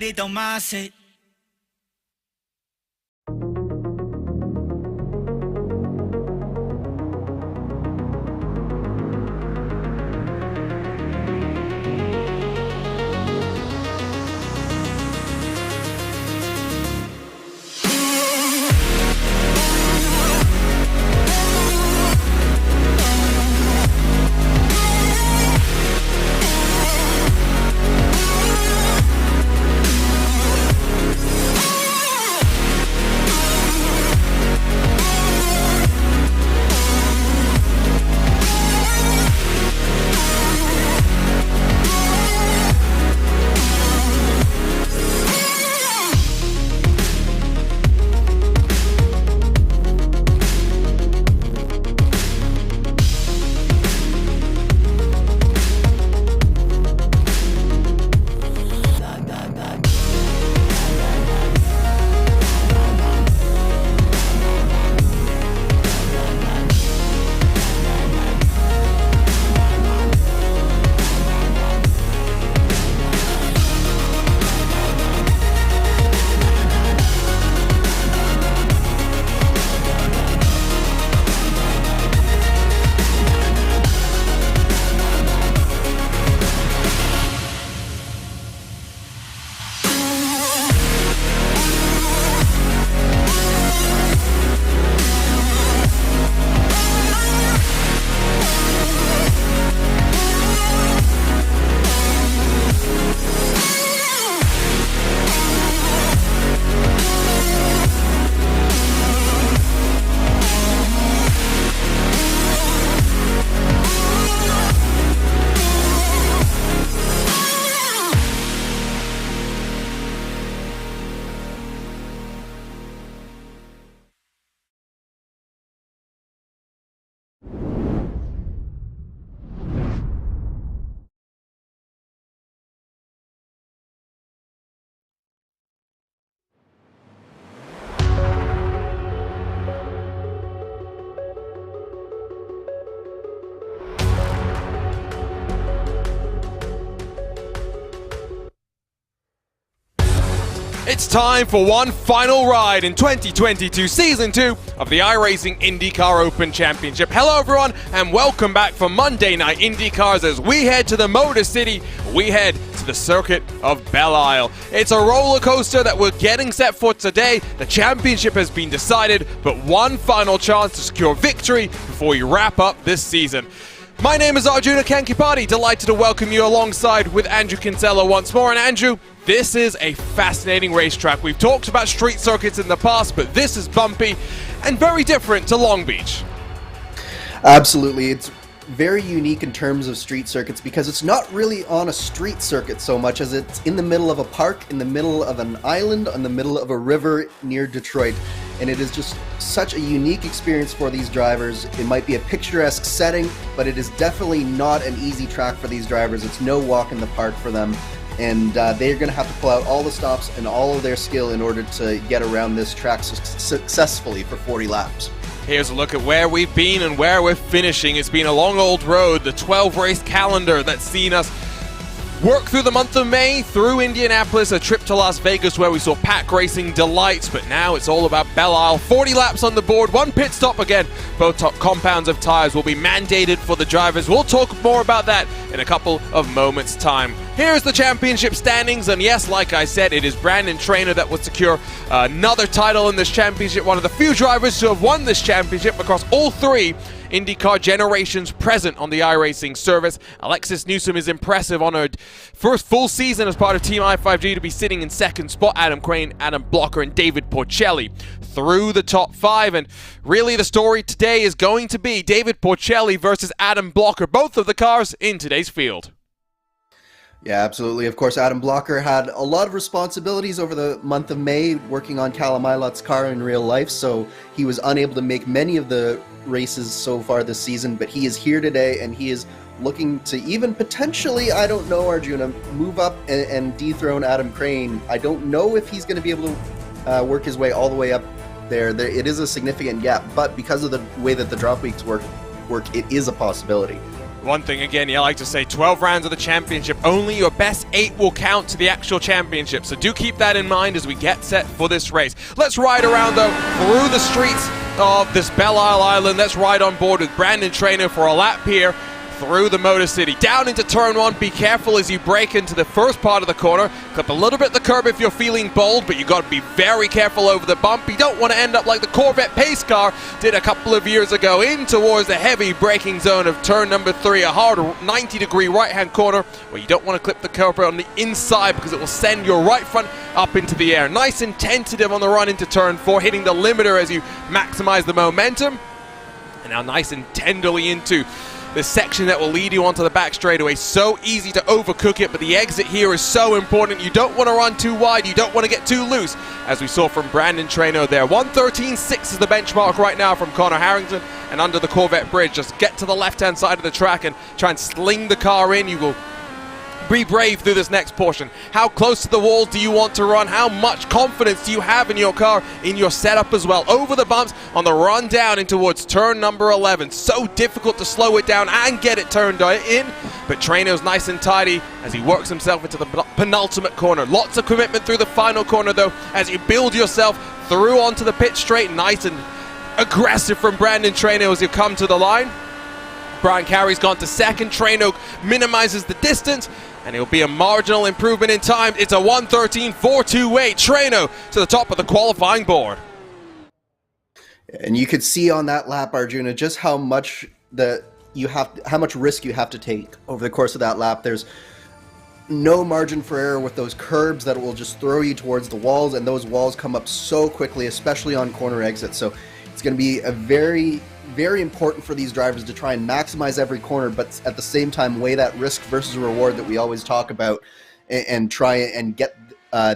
it, don't mind it. It's time for one final ride in 2022 Season 2 of the iRacing IndyCar Open Championship. Hello everyone and welcome back for Monday Night IndyCars as we head to the Motor City. We head to the circuit of Belle. It's a roller coaster that we're getting set for today. The championship has been decided, but one final chance to secure victory before we wrap up this season. My name is Arjuna Kankipati, delighted to welcome you alongside with Andrew Kinsella once more. And Andrew, this is a fascinating racetrack. We've talked about street circuits in the past, but this is bumpy and very different to Long Beach. Absolutely. It's very unique in terms of street circuits because it's not really on a street circuit so much as it's in the middle of a park, in the middle of an island, in the middle of a river near Detroit. And it is just such a unique experience for these drivers. It might be a picturesque setting, but it is definitely not an easy track for these drivers. It's no walk in the park for them. And they're going to have to pull out all the stops and all of their skill in order to get around this track successfully for 40 laps. Here's a look at where we've been and where we're finishing. It's been a long old road, the 12-race calendar that's seen us work through the month of May, through Indianapolis, a trip to Las Vegas where we saw pack racing delights, but now it's all about Belle Isle. 40 laps on the board, one pit stop again. Both top compounds of tires will be mandated for the drivers. We'll talk more about that in a couple of moments' time. Here's the championship standings, and yes, like I said, it is Brandon Traynor that will secure another title in this championship, one of the few drivers who have won this championship across all three IndyCar generations present on the iRacing service. Alexis Newsom is impressive on her first full season as part of Team I5G to be sitting in second spot. Adam Crane, Adam Blocker, and David Porcelli through the top five. And really the story today is going to be David Porcelli versus Adam Blocker, both of the cars in today's field. Yeah, absolutely. Of course, Adam Blocker had a lot of responsibilities over the month of May working on Callum Ilot's car in real life, so he was unable to make many of the races so far this season, but he is here today and he is looking to even potentially, I don't know, Arjuna, move up and dethrone Adam Crane. I don't know if he's going to be able to work his way all the way up there. It is a significant gap, but because of the way that the drop weeks work, it is a possibility. One thing again, I like to say 12 rounds of the championship, only your best 8 will count to the actual championship, so do keep that in mind as we get set for this race. Let's ride around though through the streets of this Belle Island. Let's ride on board with Brandon Trainer for a lap here through the Motor City. Down into turn 1, be careful as you break into the first part of the corner. Clip a little bit the curb if you're feeling bold, but you got to be very careful over the bump. You don't want to end up like the Corvette pace car did a couple of years ago, in towards the heavy braking zone of turn number 3, a hard 90-degree right-hand corner where you don't want to clip the curb on the inside because it will send your right front up into the air. Nice and tentative on the run into turn 4, hitting the limiter as you maximize the momentum. And now nice and tenderly into the section that will lead you onto the back straightaway. So easy to overcook it, but the exit here is so important. You don't want to run too wide. You don't want to get too loose, as we saw from Brandon Trainer there. 1:13.6 is the benchmark right now from Connor Harrington, and under the Corvette bridge. Just get to the left-hand side of the track and try and sling the car in. You will be brave through this next portion. How close to the wall do you want to run? How much confidence do you have in your car, in your setup as well? Over the bumps on the run down in towards turn number 11. So difficult to slow it down and get it turned in, but Trainer's nice and tidy as he works himself into the penultimate corner. Lots of commitment through the final corner though, as you build yourself through onto the pit straight. Nice and aggressive from Brandon Trainer as you come to the line. Brian Carey's gone to second. Traino minimizes the distance, and it'll be a marginal improvement in time. It's a 1:13.428. Traino to the top of the qualifying board. And you could see on that lap, Arjuna, just how much how much risk you have to take over the course of that lap. There's no margin for error with those curbs that will just throw you towards the walls, and those walls come up so quickly, especially on corner exits. So it's going to be a very important for these drivers to try and maximize every corner, but at the same time weigh that risk versus reward that we always talk about, and try and get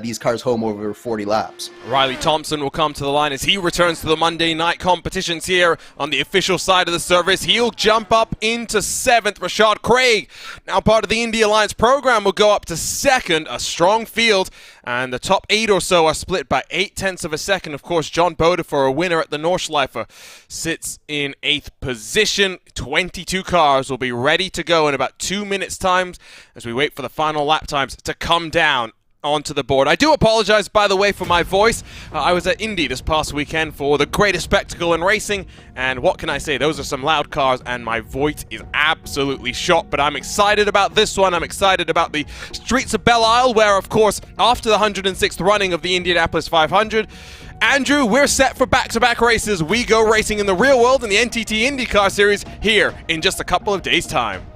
these cars home over 40 laps. Riley Thompson will come to the line as he returns to the Monday night competitions here on the official side of the service. He'll jump up into 7th. Rashad Craig, now part of the Indy Alliance program, will go up to 2nd. A strong field, and the top 8 or so are split by 0.8 of a second. Of course, John Bodefer, a winner at the Nordschleife, sits in 8th position. 22 cars will be ready to go in about 2 minutes' time as we wait for the final lap times to come down onto the board. I do apologize, by the way, for my voice. I was at Indy this past weekend for the greatest spectacle in racing, and what can I say? Those are some loud cars, and my voice is absolutely shot, but I'm excited about this one. I'm excited about the streets of Belle Isle, where, of course, after the 106th running of the Indianapolis 500, Andrew, we're set for back-to-back races. We go racing in the real world in the NTT IndyCar Series here in just a couple of days' time.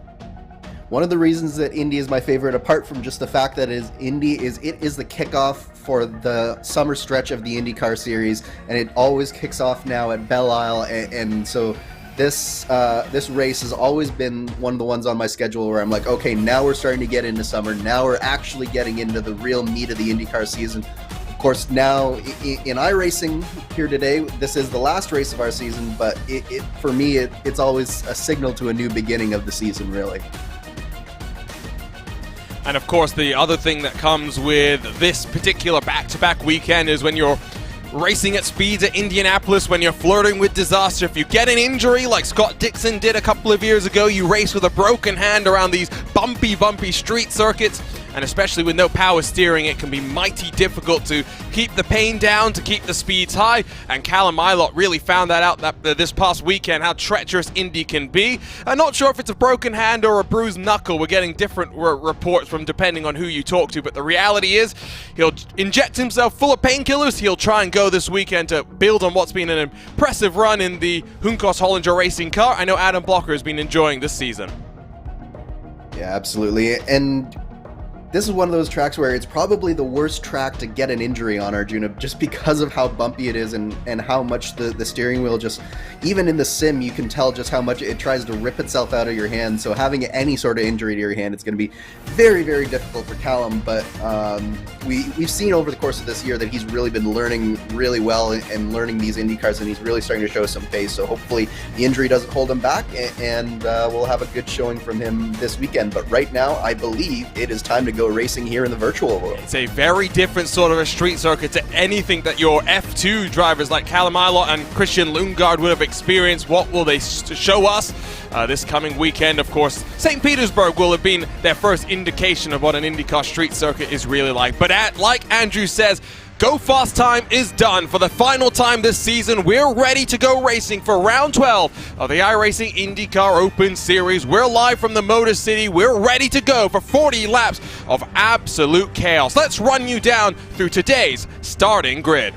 One of the reasons that Indy is my favorite, apart from just the fact that it is the kickoff for the summer stretch of the IndyCar Series, and it always kicks off now at Belle Isle, and so this race has always been one of the ones on my schedule where I'm like, okay, now we're starting to get into summer. Now we're actually getting into the real meat of the IndyCar season. Of course, now in iRacing here today, this is the last race of our season, but for me, it's always a signal to a new beginning of the season, really. And of course, the other thing that comes with this particular back-to-back weekend is when you're racing at speeds at Indianapolis, when you're flirting with disaster. If you get an injury like Scott Dixon did a couple of years ago, you race with a broken hand around these bumpy street circuits, and especially with no power steering, it can be mighty difficult to keep the pain down, to keep the speeds high, and Callum Ilott really found that out this past weekend, how treacherous Indy can be. I'm not sure if it's a broken hand or a bruised knuckle. We're getting different reports from depending on who you talk to, but the reality is he'll inject himself full of painkillers. He'll try and go this weekend to build on what's been an impressive run in the Juncos Hollinger racing car. I know Adam Blocker has been enjoying this season. Yeah, absolutely. And this is one of those tracks where it's probably the worst track to get an injury on, Arjuna, just because of how bumpy it is and how much the steering wheel just, even in the sim, you can tell just how much it tries to rip itself out of your hand. So having any sort of injury to your hand, it's going to be very, very difficult for Callum. But we've seen over the course of this year that he's really been learning really well and learning these IndyCars, and he's really starting to show some pace. So hopefully the injury doesn't hold him back, and we'll have a good showing from him this weekend. But right now, I believe it is time to go go racing here in the virtual world. It's a very different sort of a street circuit to anything that your F2 drivers like Callum Ilott and Christian Lundgaard would have experienced. What will they show us this coming weekend? Of course, St. Petersburg will have been their first indication of what an IndyCar street circuit is really like. But like Andrew says, Go Fast time is done. For the final time this season, we're ready to go racing for round 12 of the iRacing IndyCar Open Series. We're live from the Motor City. We're ready to go for 40 laps of absolute chaos. Let's run you down through today's starting grid.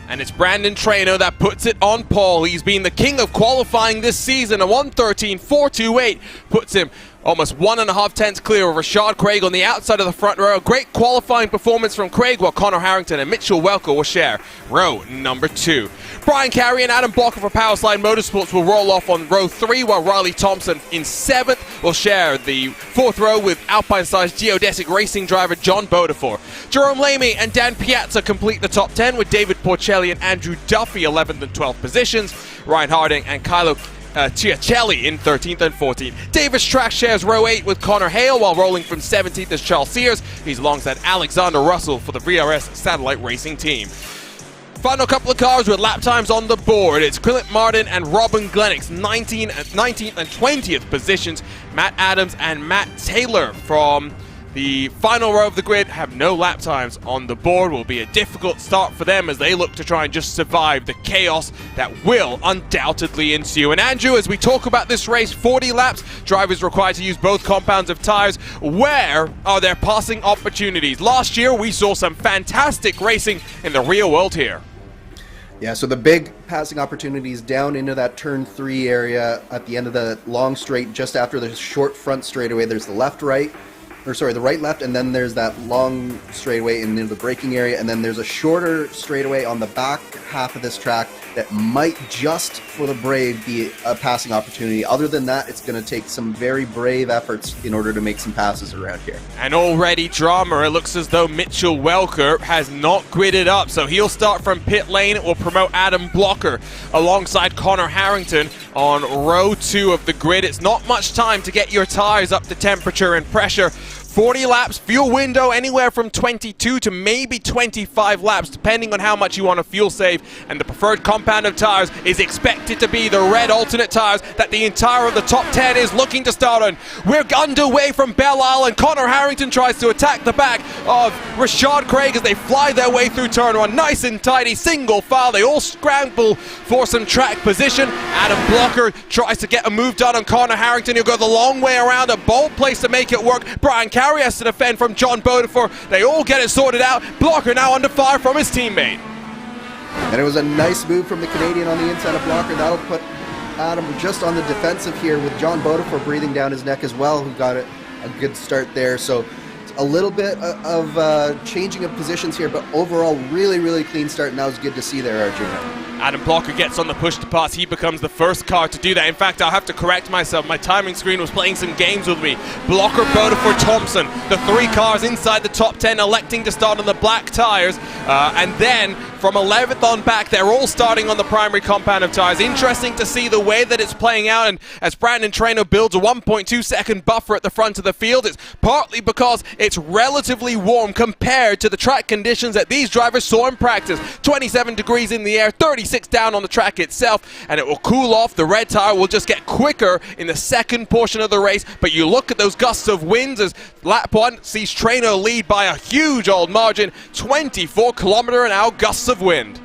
And it's Brandon Traynor that puts it on pole. He's been the king of qualifying this season. A 1:13.428 puts him almost 1.5 tenths clear of Rashad Craig on the outside of the front row. Great qualifying performance from Craig, while Connor Harrington and Mitchell Welker will share row number 2. Brian Carey and Adam Blocker for Powerslide Motorsports will roll off on row 3, while Riley Thompson in 7th will share the 4th row with Alpine-sized geodesic racing driver John Bodefor. Jerome Lamy and Dan Piazza complete the top 10, with David Porcelli and Andrew Duffy 11th and 12th positions. Ryan Harding and Kylo Chiacelli in 13th and 14th. Davis Track shares row 8 with Connor Hale, while rolling from 17th is Charles Sears. He's alongside Alexander Russell for the VRS Satellite Racing Team. Final couple of cars with lap times on the board. It's Clint Martin and Robin Glennox, 19th and 20th positions. Matt Adams and Matt Taylor from the final row of the grid have no lap times on the board. Will be a difficult start for them as they look to try and just survive the chaos that will undoubtedly ensue. And Andrew, as we talk about this race, 40 laps, drivers required to use both compounds of tires. Where are their passing opportunities? Last year, we saw some fantastic racing in the real world here. Yeah, so the big passing opportunities down into that turn 3 area at the end of the long straight, just after the short front straightaway. There's the the right-left, and then there's that long straightaway into the braking area, and then there's a shorter straightaway on the back half of this track that might, just for the brave, be a passing opportunity. Other than that, it's going to take some very brave efforts in order to make some passes around here. And already drama. It looks as though Mitchell Welker has not gridded up, so he'll start from pit lane. It will promote Adam Blocker alongside Connor Harrington on row 2 of the grid. It's not much time to get your tires up to temperature and pressure. 40 laps, fuel window anywhere from 22 to maybe 25 laps, depending on how much you want to fuel save. And the preferred compound of tires is expected to be the red alternate tires that the entire of the top 10 is looking to start on. We're underway from Belle and Connor Harrington tries to attack the back of Rashad Craig as they fly their way through turn 1. Nice and tidy, single file. They all scramble for some track position. Adam Blocker tries to get a move done on Connor Harrington. He'll go the long way around, a bold place to make it work. Brian Carey has to defend from John Bodefor. They all get it sorted out. Blocker now under fire from his teammate. And it was a nice move from the Canadian on the inside of Blocker. That'll put Adam just on the defensive here, with John Bodefor breathing down his neck as well, who got a good start there. So a little bit of changing of positions here, but overall really, really clean start, and that was good to see there, Arjuna. Adam Blocker gets on the push to pass. He becomes the first car to do that. In fact, I'll have to correct myself. My timing screen was playing some games with me. Blocker, Bodefor, Thompson, the 3 cars inside the top 10 electing to start on the black tires. And then from 11th on back, they're all starting on the primary compound of tires. Interesting to see the way that it's playing out. And as Brandon Traynor builds a 1.2 second buffer at the front of the field, it's partly because it's relatively warm compared to the track conditions that these drivers saw in practice. 27 degrees in the air, 36 down on the track itself, and it will cool off. The red tire will just get quicker in the second portion of the race, but you look at those gusts of winds as lap 1 sees Traynor lead by a huge old margin, 24-kilometer-an-hour gusts of wind.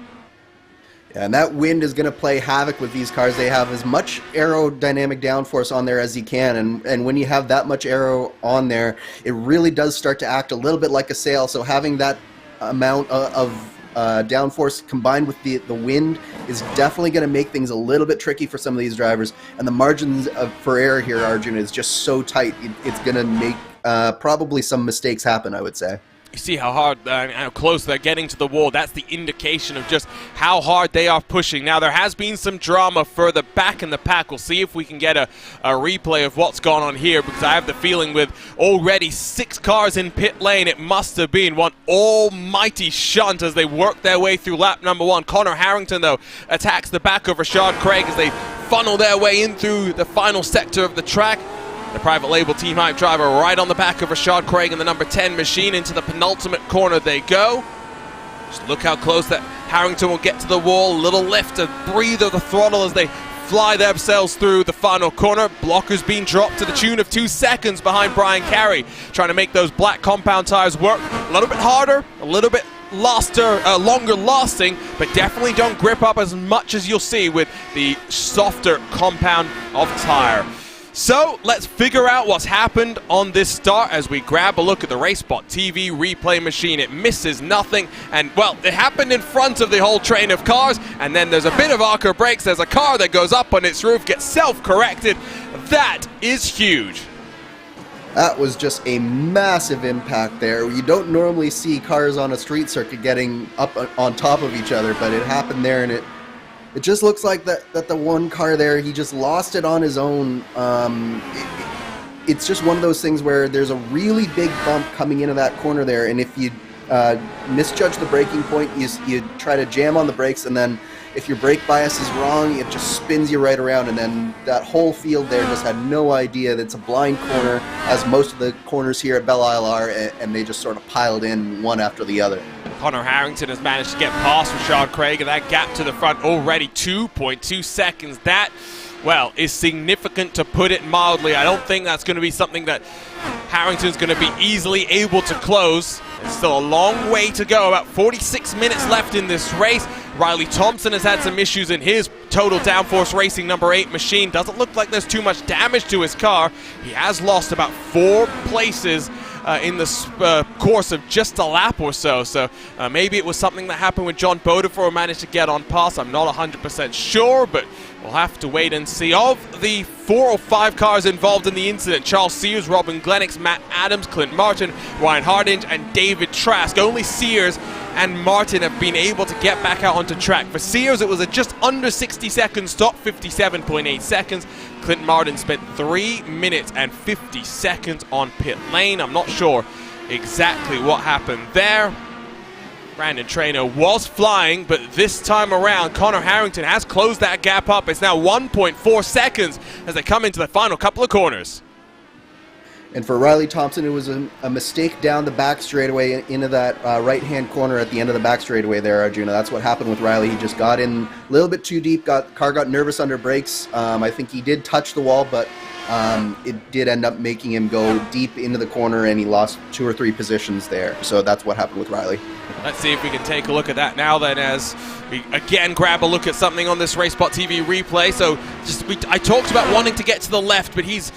Yeah, and that wind is going to play havoc with these cars. They have as much aerodynamic downforce on there as you can, and when you have that much aero on there, it really does start to act a little bit like a sail. So having that amount of downforce combined with the wind is definitely going to make things a little bit tricky for some of these drivers. And the margins for error here, Arjun, is just so tight. It's going to make probably some mistakes happen, I would say. You see how hard, how close they're getting to the wall. That's the indication of just how hard they are pushing. Now, there has been some drama further back in the pack. We'll see if we can get a replay of what's gone on here, because I have the feeling with already 6 cars in pit lane, it must have been one almighty shunt as they work their way through lap number 1. Connor Harrington, though, attacks the back of Rashad Craig as they funnel their way in through the final sector of the track. The private label Team Hype driver right on the back of Rashad Craig in the number 10 machine. Into the penultimate corner they go. Just look how close that Harrington will get to the wall. Little lift, a breathe of the throttle as they fly themselves through the final corner. Blockers being dropped to the tune of 2 seconds behind Brian Carey, trying to make those black compound tires work a little bit harder, a little bit longer lasting, but definitely don't grip up as much as you'll see with the softer compound of tire. So let's figure out what's happened on this start as we grab a look at the RaceSpotTV replay machine. It misses nothing, and well, it happened in front of the whole train of cars, and then there's a bit of arc brakes. There's a car that goes up on its roof, gets self-corrected. That is huge. That was just a massive impact there. You don't normally see cars on a street circuit getting up on top of each other, but it happened there, and it just looks like that the one car there, he just lost it on his own. It's just one of those things where there's a really big bump coming into that corner there, and if you misjudge the braking point, you try to jam on the brakes, and then if your brake bias is wrong, it just spins you right around, and then that whole field there just had no idea that it's a blind corner, as most of the corners here at Belle are, and they just sort of piled in one after the other. Connor Harrington has managed to get past Rashad Craig, and that gap to the front already 2.2 seconds. That, well, is significant to put it mildly. I don't think that's going to be something that Harrington's going to be easily able to close. It's still a long way to go, about 46 minutes left in this race. Riley Thompson has had some issues in his Total Downforce Racing number 8 machine. Doesn't look like there's too much damage to his car. He has lost about 4 places in the course of just a lap or so. So maybe it was something that happened when John Bodefor who managed to get on pass. I'm not 100% sure, but we'll have to wait and see. Of the 4 or 5 cars involved in the incident, Charles Sears, Robin Glennox, Matt Adams, Clint Martin, Ryan Hardinge, and David Trask. Only Sears and Martin have been able to get back out onto track. For Sears, it was a just under 60-second stop, 57.8 seconds. Clint Martin spent 3 minutes and 50 seconds on pit lane. I'm not sure exactly what happened there. Brandon Traynor was flying, but this time around, Connor Harrington has closed that gap up. It's now 1.4 seconds as they come into the final couple of corners. And for Riley Thompson, it was a mistake down the back straightaway into that right-hand corner at the end of the back straightaway there, Arjuna. That's what happened with Riley. He just got in a little bit too deep. Car got nervous under brakes. I think he did touch the wall, but it did end up making him go deep into the corner, and he lost 2 or 3 positions there. So that's what happened with Riley. Let's see if we can take a look at that now then, as we again grab a look at something on this RaceSpotTV replay. So I talked about wanting to get to the left, but he's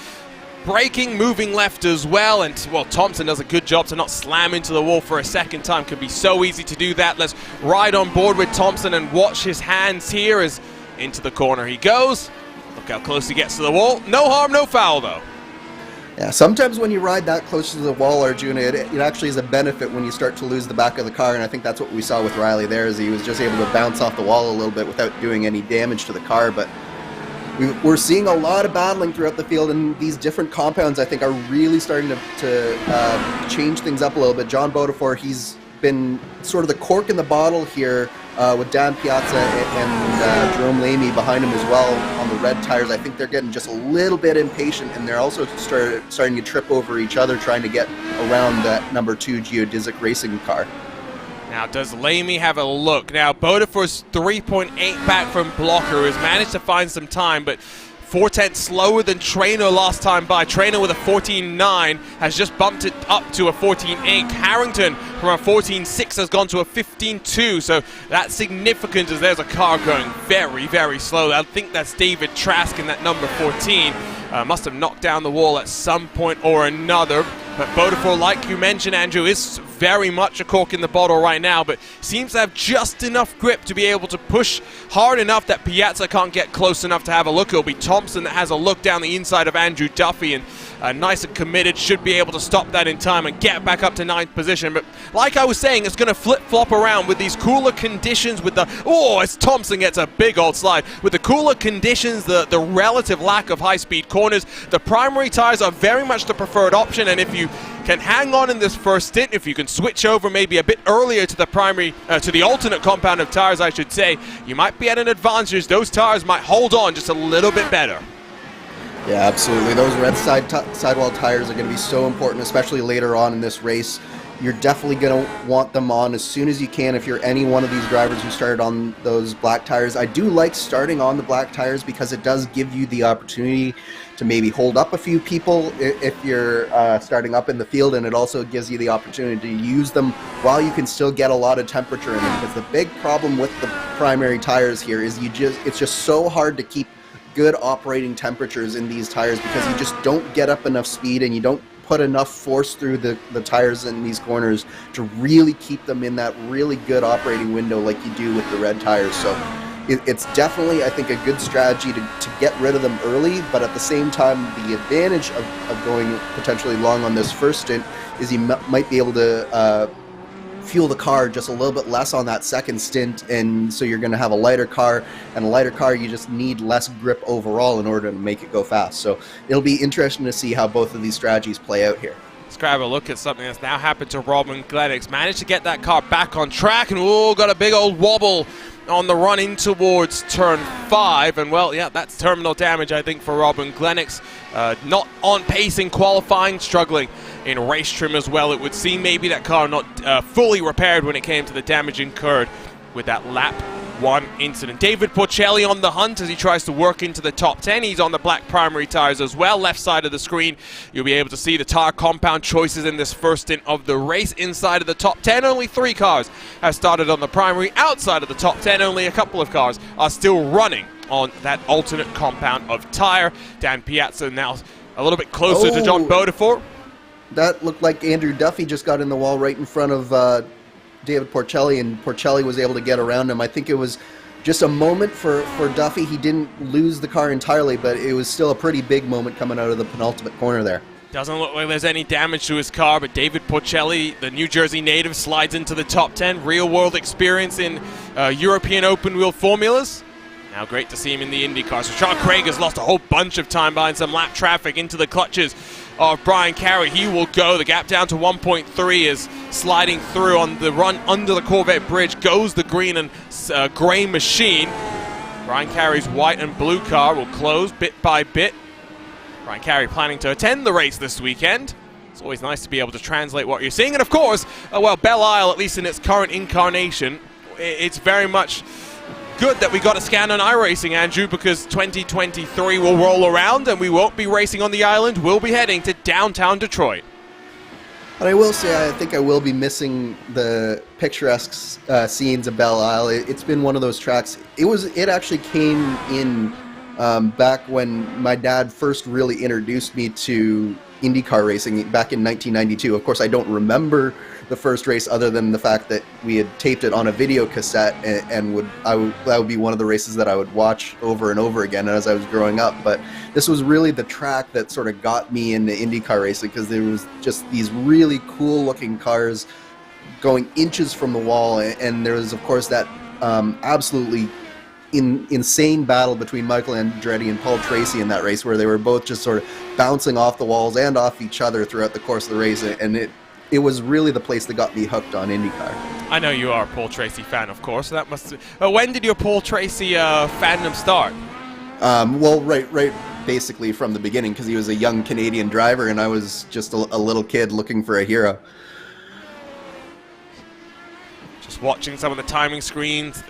braking, moving left as well, and well, Thompson does a good job to not slam into the wall for a second time. Could be so easy to do that. Let's ride on board with Thompson and watch his hands here as into the corner he goes. Look how close he gets to the wall. No harm, no foul though. Yeah, sometimes when you ride that close to the wall, Arjuna, it actually is a benefit when you start to lose the back of the car, and I think that's what we saw with Riley there, is he was just able to bounce off the wall a little bit without doing any damage to the car. But we're seeing a lot of battling throughout the field, and these different compounds, I think, are really starting to change things up a little bit. John Bodefor, he's been sort of the cork in the bottle here with Dan Piazza and Jerome Lamy behind him as well on the red tires. I think they're getting just a little bit impatient, and they're also starting to trip over each other trying to get around that number 2 Geodesic Racing car. Now, does Lamy have a look? Now, Bodefor's 3.8 back from Blocker, who has managed to find some time, but 4/10 slower than Traynor last time by. Traynor with a 14.9 has just bumped it up to a 14.8. Harrington from a 14.6 has gone to a 15.2, so that's significant as there's a car going very, very slow. I think that's David Trask in that number 14. Must have knocked down the wall at some point or another. But Bodefor, like you mentioned, Andrew, is very much a cork in the bottle right now, but seems to have just enough grip to be able to push hard enough that Piazza can't get close enough to have a look. It'll be Thompson that has a look down the inside of Andrew Duffy, and nice and committed, should be able to stop that in time and get back up to 9th position. But like I was saying, it's going to flip-flop around with these cooler conditions with the... Oh, as Thompson gets a big old slide. With the cooler conditions, the relative lack of high-speed corners, the primary tires are very much the preferred option, and if you can hang on in this first stint, if you can switch over maybe a bit earlier to the primary, to the alternate compound of tires, I should say, you might be at an advantage. Those tires might hold on just a little bit better. Yeah, absolutely. Those red sidewall tires are going to be so important, especially later on in this race. You're definitely going to want them on as soon as you can if you're any one of these drivers who started on those black tires. I do like starting on the black tires because it does give you the opportunity to maybe hold up a few people if you're starting up in the field, and it also gives you the opportunity to use them while you can still get a lot of temperature in them. Because the big problem with the primary tires here is it's just so hard to keep good operating temperatures in these tires because you just don't get up enough speed and you don't put enough force through the tires in these corners to really keep them in that really good operating window like you do with the red tires. So it's definitely, I think, a good strategy to get rid of them early, but at the same time, the advantage of going potentially long on this first stint is you might be able to fuel the car just a little bit less on that second stint, and so you're going to have a lighter car, and a lighter car you just need less grip overall in order to make it go fast. So it'll be interesting to see how both of these strategies play out here. Let's grab a look at something that's now happened to Robin Glennox. Managed to get that car back on track, and got a big old wobble on the run in towards turn 5, and well, yeah, that's terminal damage, I think, for Robin Glennox. Not on pace in qualifying, struggling in race trim as well. It would seem maybe that car not fully repaired when it came to the damage incurred with that lap 1 incident. David Porcelli on the hunt as he tries to work into the top 10. He's on the black primary tires as well. Left side of the screen, you'll be able to see the tire compound choices in this first stint of the race. Inside of the top 10, only 3 cars have started on the primary. Outside of the top 10, only a couple of cars are still running on that alternate compound of tire. Dan Piazza now a little bit closer to John Beaudefort. That looked like Andrew Duffy just got in the wall right in front of David Porcelli, and Porcelli was able to get around him. I think it was just a moment for Duffy. He didn't lose the car entirely, but it was still a pretty big moment coming out of the penultimate corner there. Doesn't look like there's any damage to his car, but David Porcelli, the New Jersey native, slides into the top 10. Real-world experience in European open-wheel formulas. Now great to see him in the IndyCar. So Charles Craig has lost a whole bunch of time behind some lap traffic into the clutches of Brian Carey. He will go. The gap down to 1.3 is sliding through on the run under the Corvette bridge. Goes the green and gray machine. Brian Carey's white and blue car will close bit by bit. Brian Carey planning to attend the race this weekend. It's always nice to be able to translate what you're seeing. And of course, well, Belle Isle, at least in its current incarnation, it's very much good that we got a scan on iRacing, Andrew, because 2023 will roll around and we won't be racing on the island. We'll be heading to downtown Detroit. But I will say, I think I will be missing the picturesque scenes of Belle Isle. It's been one of those tracks. It actually came in back when my dad first really introduced me to IndyCar racing back in 1992. Of course, I don't remember the first race other than the fact that we had taped it on a video cassette, and that would be one of the races that I would watch over and over again as I was growing up. But this was really the track that sort of got me into IndyCar racing, because there was just these really cool looking cars going inches from the wall, and there was, of course, that absolutely insane battle between Michael Andretti and Paul Tracy in that race, where they were both just sort of bouncing off the walls and off each other throughout the course of the race, and it was really the place that got me hooked on IndyCar. I know you are a Paul Tracy fan, of course. That must. When did your Paul Tracy fandom start? Well, right, basically from the beginning, because he was a young Canadian driver, and I was just a little kid looking for a hero. Just watching some of the timing screens,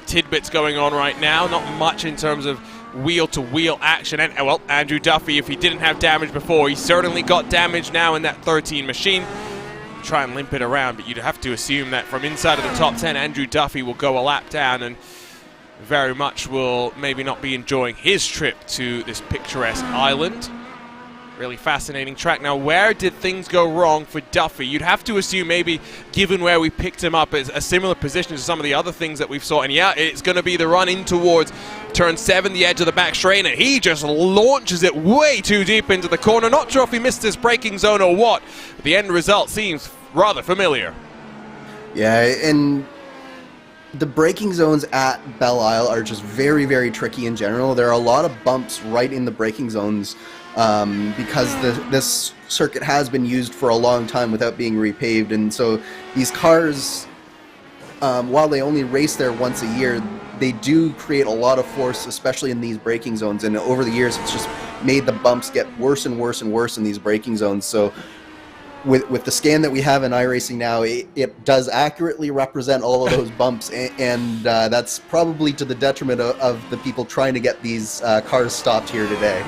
tidbits going on right now. Not much in terms of wheel-to-wheel action. And, well, Andrew Duffy, if he didn't have damage before, he certainly got damage now in that 13 machine. Try and limp it around, but you'd have to assume that from inside of the top 10, Andrew Duffy will go a lap down and very much will maybe not be enjoying his trip to this picturesque island. Really fascinating track. Now, where did things go wrong for Duffy? You'd have to assume maybe, given where we picked him up, as a similar position to some of the other things that we've saw. And yeah, it's going to be the run in towards turn 7, the edge of the back straight, and he just launches it way too deep into the corner. Not sure if he missed his braking zone or what. But the end result seems rather familiar. Yeah, and the braking zones at Belle Isle are just very, very tricky in general. There are a lot of bumps right in the braking zones, because this circuit has been used for a long time without being repaved, and so these cars, while they only race there once a year, they do create a lot of force, especially in these braking zones, and over the years it's just made the bumps get worse and worse and worse in these braking zones. So with the scan that we have in iRacing now, it does accurately represent all of those bumps, and that's probably to the detriment of the people trying to get these cars stopped here today.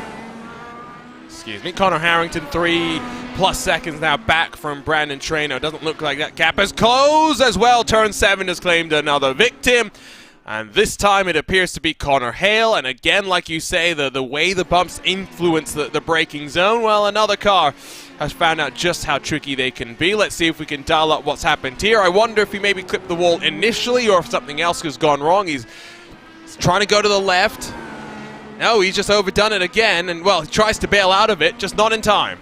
Excuse me. Connor Harrington, 3+ seconds now back from Brandon Traynor. Doesn't look like that gap has closed as well. Turn 7 has claimed another victim. And this time it appears to be Connor Hale. And again, like you say, the way the bumps influence the braking zone, well, another car has found out just how tricky they can be. Let's see if we can dial up what's happened here. I wonder if he maybe clipped the wall initially or if something else has gone wrong. He's trying to go to the left. No, he's just overdone it again, and, well, he tries to bail out of it, just not in time.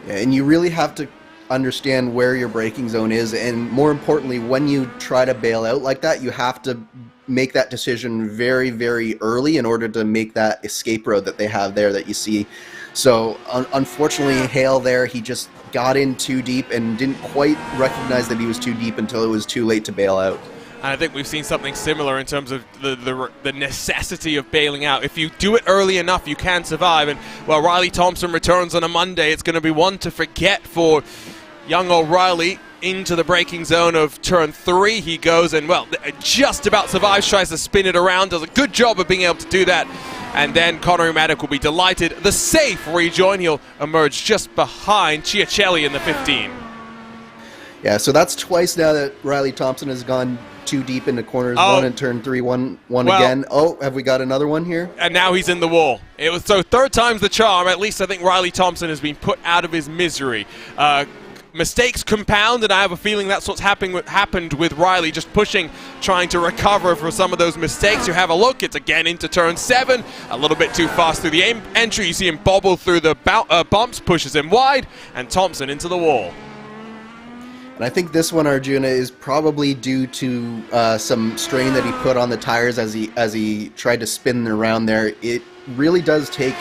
Yeah, and you really have to understand where your braking zone is, and more importantly, when you try to bail out like that, you have to make that decision very, very early in order to make that escape road that they have there that you see. So, unfortunately, Hale there, he just got in too deep and didn't quite recognize that he was too deep until it was too late to bail out. And I think we've seen something similar in terms of the necessity of bailing out. If you do it early enough, you can survive. And, well, Riley Thompson returns on a Monday. It's going to be one to forget for young O'Reilly. Into the braking zone of turn 3 he goes, and, well, just about survives, tries to spin it around, does a good job of being able to do that. And then Conor Maddock will be delighted. The safe rejoin, he'll emerge just behind Chiacelli in the 15. Yeah, so that's twice now that Riley Thompson has gone too deep into corners 1 and turn 3, one again. Oh, have we got another one here? And now he's in the wall. It was so third time's the charm. At least I think Riley Thompson has been put out of his misery. Mistakes compound, and I have a feeling that's what's happened with Riley, just pushing, trying to recover from some of those mistakes. You have a look, it's again into turn 7, a little bit too fast through the entry. You see him bobble through the bumps, pushes him wide, and Thompson into the wall. And I think this one, Arjuna, is probably due to some strain that he put on the tires as he tried to spin around there. It really does take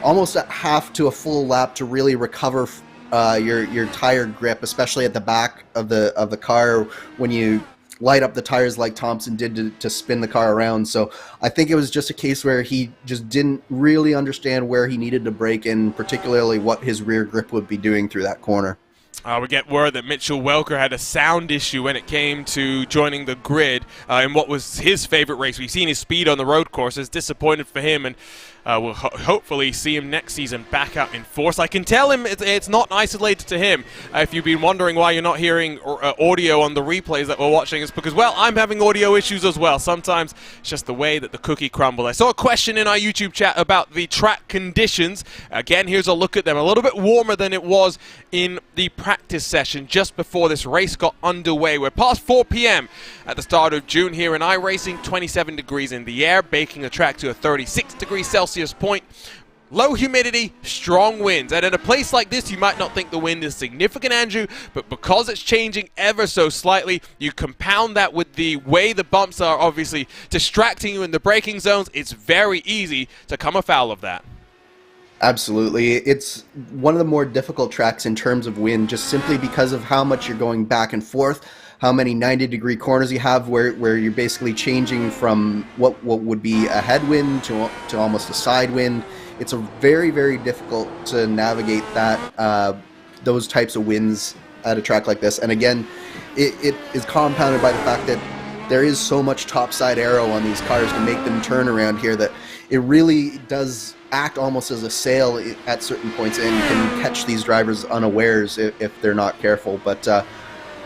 almost a half to a full lap to really recover your tire grip, especially at the back of the car when you light up the tires like Thompson did to spin the car around. So I think it was just a case where he just didn't really understand where he needed to brake in, particularly what his rear grip would be doing through that corner. We get word that Mitchell Welker had a sound issue when it came to joining the grid in what was his favorite race. We've seen his speed on the road courses. Disappointed for him, and we'll hopefully see him next season back out in force. I can tell him it's not isolated to him. If you've been wondering why you're not hearing audio on the replays that we're watching, it's because, well, I'm having audio issues as well. Sometimes it's just the way that the cookie crumbles. I saw a question in our YouTube chat about the track conditions. Again, here's a look at them. A little bit warmer than it was in the practice session just before this race got underway. We're past 4 p.m. at the start of June here in iRacing. 27 degrees in the air, baking the track to a 36 degrees Celsius point. Low humidity, strong winds. And in a place like this, you might not think the wind is significant, Andrew, but because it's changing ever so slightly, you compound that with the way the bumps are obviously distracting you in the braking zones. It's very easy to come afoul of that. Absolutely. It's one of the more difficult tracks in terms of wind, just simply because of how much you're going back and forth, how many 90-degree corners you have where you're basically changing from what would be a headwind to almost a side wind. It's a very, very difficult to navigate that those types of winds at a track like this. And again, it is compounded by the fact that there is so much topside aero on these cars to make them turn around here that it really does act almost as a sail at certain points and can catch these drivers unawares if they're not careful. But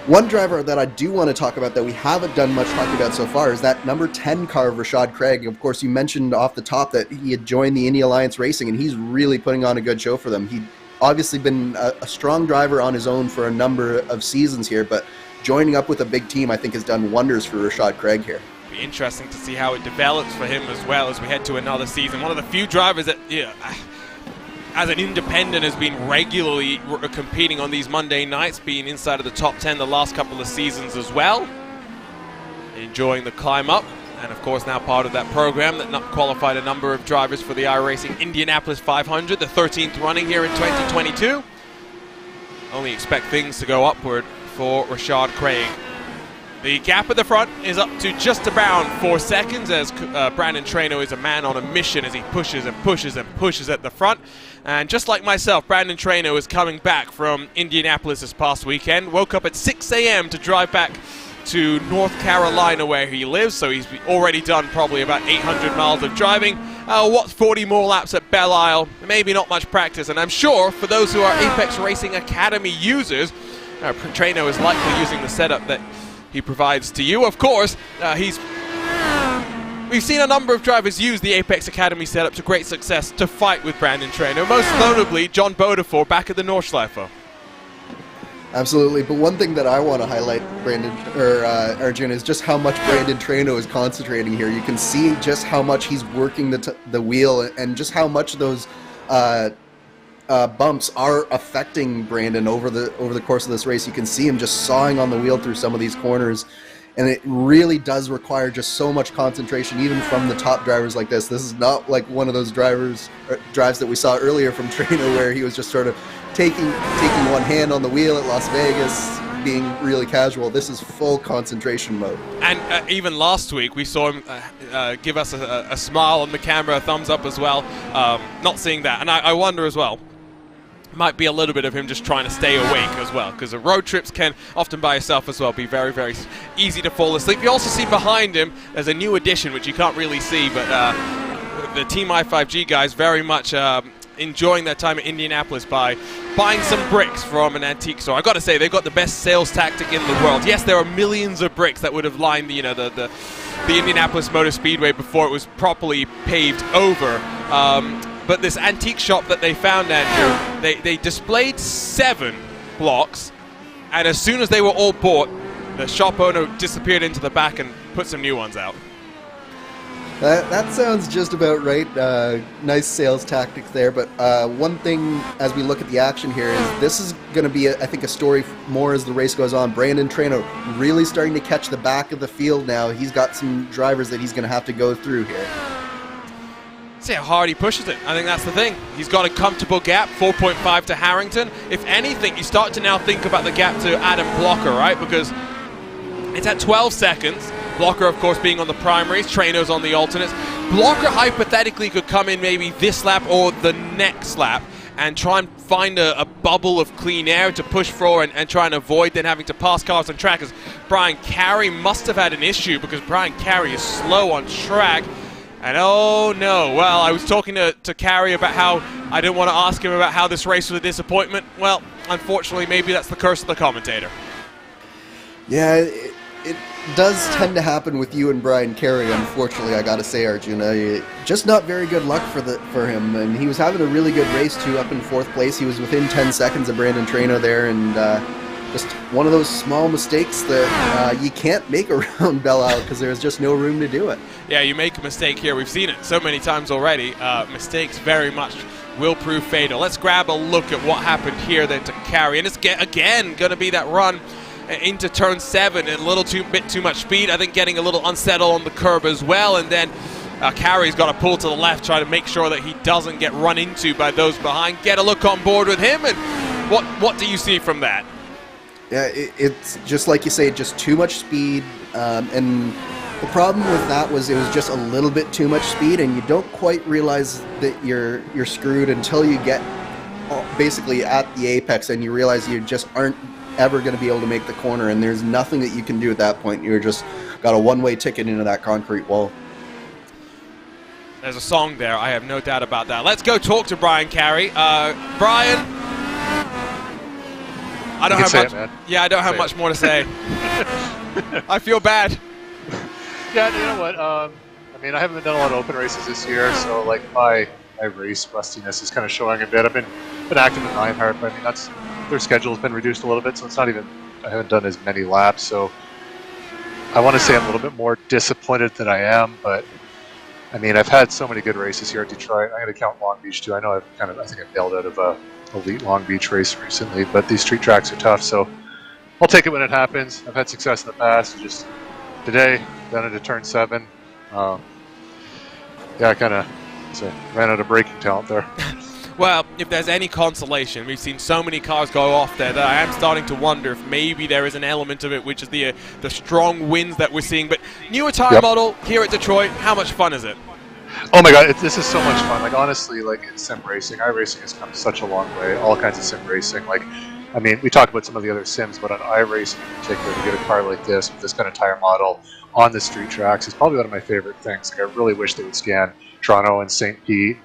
one driver that I do want to talk about that we haven't done much talking about so far is that number 10 car of Rashad Craig. Of course, you mentioned off the top that he had joined the Indy Alliance Racing, and he's really putting on a good show for them. He'd obviously been a strong driver on his own for a number of seasons here, but joining up with a big team, I think, has done wonders for Rashad Craig here. Be interesting to see how it develops for him as well as we head to another season. One of the few drivers that, as an independent, has been regularly competing on these Monday nights, being inside of the top 10 the last couple of seasons as well. Enjoying the climb up, and of course now part of that program that qualified a number of drivers for the iRacing Indianapolis 500, the 13th running here in 2022. Only expect things to go upward for Rashad Craig The gap at the front is up to just around 4 seconds as Brandon Traynor is a man on a mission as he pushes and pushes and pushes at the front. And just like myself, Brandon Traynor is coming back from Indianapolis this past weekend. Woke up at 6 a.m. to drive back to North Carolina where he lives, so he's already done probably about 800 miles of driving. What 40 more laps at Belle Isle, maybe not much practice, and I'm sure for those who are Apex Racing Academy users, Traynor is likely using the setup that he provides to you. Of course, we've seen a number of drivers use the Apex Academy setup to great success to fight with Brandon Traynor, most notably John Bodeford back at the Nordschleife. Absolutely, but one thing that I want to highlight, Arjun, is just how much Brandon Traynor is concentrating here. You can see just how much he's working the wheel and just how much those bumps are affecting Brandon over the course of this race. You can see him just sawing on the wheel through some of these corners, and it really does require just so much concentration, even from the top drivers like this. This is not like one of those drives that we saw earlier from Traynor where he was just sort of taking one hand on the wheel at Las Vegas, being really casual. This is full concentration mode. And even last week, we saw him give us a smile on the camera, a thumbs up as well. Not seeing that. And I wonder as well, might be a little bit of him just trying to stay awake as well, because the road trips can often by yourself as well be very, very easy to fall asleep. You also see behind him, there's a new addition, which you can't really see, but the Team i5G guys very much enjoying their time at Indianapolis by buying some bricks from an antique store. I got to say, they've got the best sales tactic in the world. Yes, there are millions of bricks that would have lined the Indianapolis Motor Speedway before it was properly paved over. But this antique shop that they found, Andrew, they displayed 7 blocks, and as soon as they were all bought, the shop owner disappeared into the back and put some new ones out. That sounds just about right. Nice sales tactics there, but one thing as we look at the action here is this is going to be, I think, a story more as the race goes on. Brandon Traynor really starting to catch the back of the field now. He's got some drivers that he's going to have to go through here. See how hard he pushes it. I think that's the thing. He's got a comfortable gap, 4.5 to Harrington. If anything, you start to now think about the gap to Adam Blocker, right? Because it's at 12 seconds. Blocker, of course, being on the primaries, Traynor's on the alternates. Blocker hypothetically could come in maybe this lap or the next lap and try and find a bubble of clean air to push for and try and avoid then having to pass cars on track, as Brian Carey must have had an issue because Brian Carey is slow on track. And oh no, well, I was talking to Carey about how I didn't want to ask him about how this race was a disappointment. Well, unfortunately, maybe that's the curse of the commentator. Yeah, it does tend to happen with you and Brian Carey, unfortunately, I gotta say, Arjuna. Just not very good luck for him. And he was having a really good race, too, up in 4th place. He was within 10 seconds of Brandon Traynor there, and just one of those small mistakes that you can't make around Belle Isle because there's just no room to do it. Yeah, you make a mistake here. We've seen it so many times already. Mistakes very much will prove fatal. Let's grab a look at what happened here then to Carey. And it's again going to be that run into turn 7, a little bit too much speed. I think getting a little unsettled on the curb as well. And then Carey's got to pull to the left, try to make sure that he doesn't get run into by those behind. Get a look on board with him. And what do you see from that? Yeah, it's just like you say, just too much speed. And the problem with that was it was just a little bit too much speed, and you don't quite realize that you're screwed until you get basically at the apex and you realize you just aren't ever going to be able to make the corner, and there's nothing that you can do at that point. You're just got a one-way ticket into that concrete wall. There's a song there, I have no doubt about that. Let's go talk to Brian Carey. Brian, I don't have much. Yeah, I don't have much more to say. I feel bad. Yeah, you know what? I mean, I haven't done a lot of open races this year, so like my race rustiness is kind of showing a bit. I've been active in Ironheart, but I mean their schedule's been reduced a little bit, so it's not even. I haven't done as many laps, so I want to say I'm a little bit more disappointed than I am. But I mean, I've had so many good races here at Detroit. I'm going to count Long Beach too. I know I think I've bailed out of a elite Long Beach race recently, but these street tracks are tough, so I'll take it when it happens. I've had success in the past. Just today, got into turn 7. Yeah, I kind of ran out of braking talent there. Well, if there's any consolation, we've seen so many cars go off there that I am starting to wonder if maybe there is an element of it, which is the strong winds that we're seeing. But newer tire model here at Detroit, how much fun is it? Oh my god, this is so much fun. Like, honestly, like, in sim racing, iRacing has come such a long way. All kinds of sim racing. Like, I mean, we talked about some of the other sims, but on iRacing in particular, to get a car like this with this kind of tire model on the street tracks is probably one of my favorite things. Like, I really wish they would scan Toronto and St. Pete,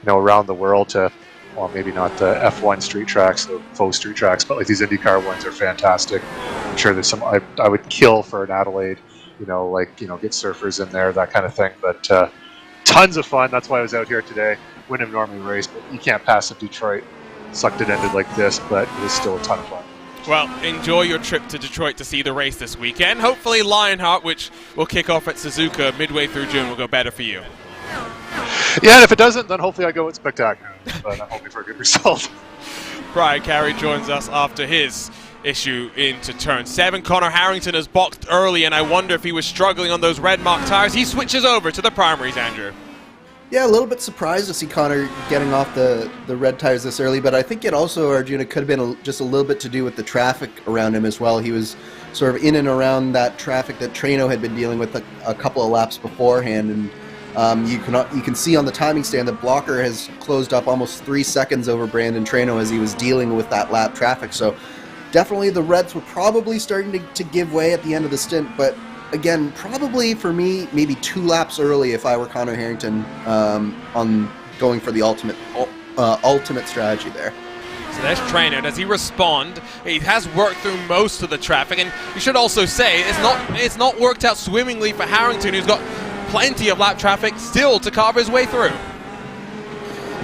around the world to, well, maybe not the F1 street tracks, the faux street tracks, but like these IndyCar ones are fantastic. I'm sure there's some I would kill for an Adelaide, get surfers in there, that kind of thing. But tons of fun. That's why I was out here today. Wouldn't have normally raced, but you can't pass up Detroit. Sucked it ended like this, but it was still a ton of fun. Well, enjoy your trip to Detroit to see the race this weekend. Hopefully Lionheart, which will kick off at Suzuka midway through June, will go better for you. Yeah, and if it doesn't, then hopefully I go with Spectacular. But I'm hoping for a good result. Brian Carey joins us after his issue into turn 7. Connor Harrington has boxed early, and I wonder if he was struggling on those red mark tires. He switches over to the primaries, Andrew. Yeah, a little bit surprised to see Connor getting off the red tires this early, but I think it also, Arjuna, could have been just a little bit to do with the traffic around him as well. He was sort of in and around that traffic that Trano had been dealing with a couple of laps beforehand, and you can see on the timing stand that Blocker has closed up almost 3 seconds over Brandon Trano as he was dealing with that lap traffic. So definitely the Reds were probably starting to give way at the end of the stint, but again, probably for me, maybe 2 laps early if I were Connor Harrington on going for the ultimate strategy there. So there's Trano. Does he respond? He has worked through most of the traffic, and you should also say it's not worked out swimmingly for Harrington, who's got plenty of lap traffic still to carve his way through.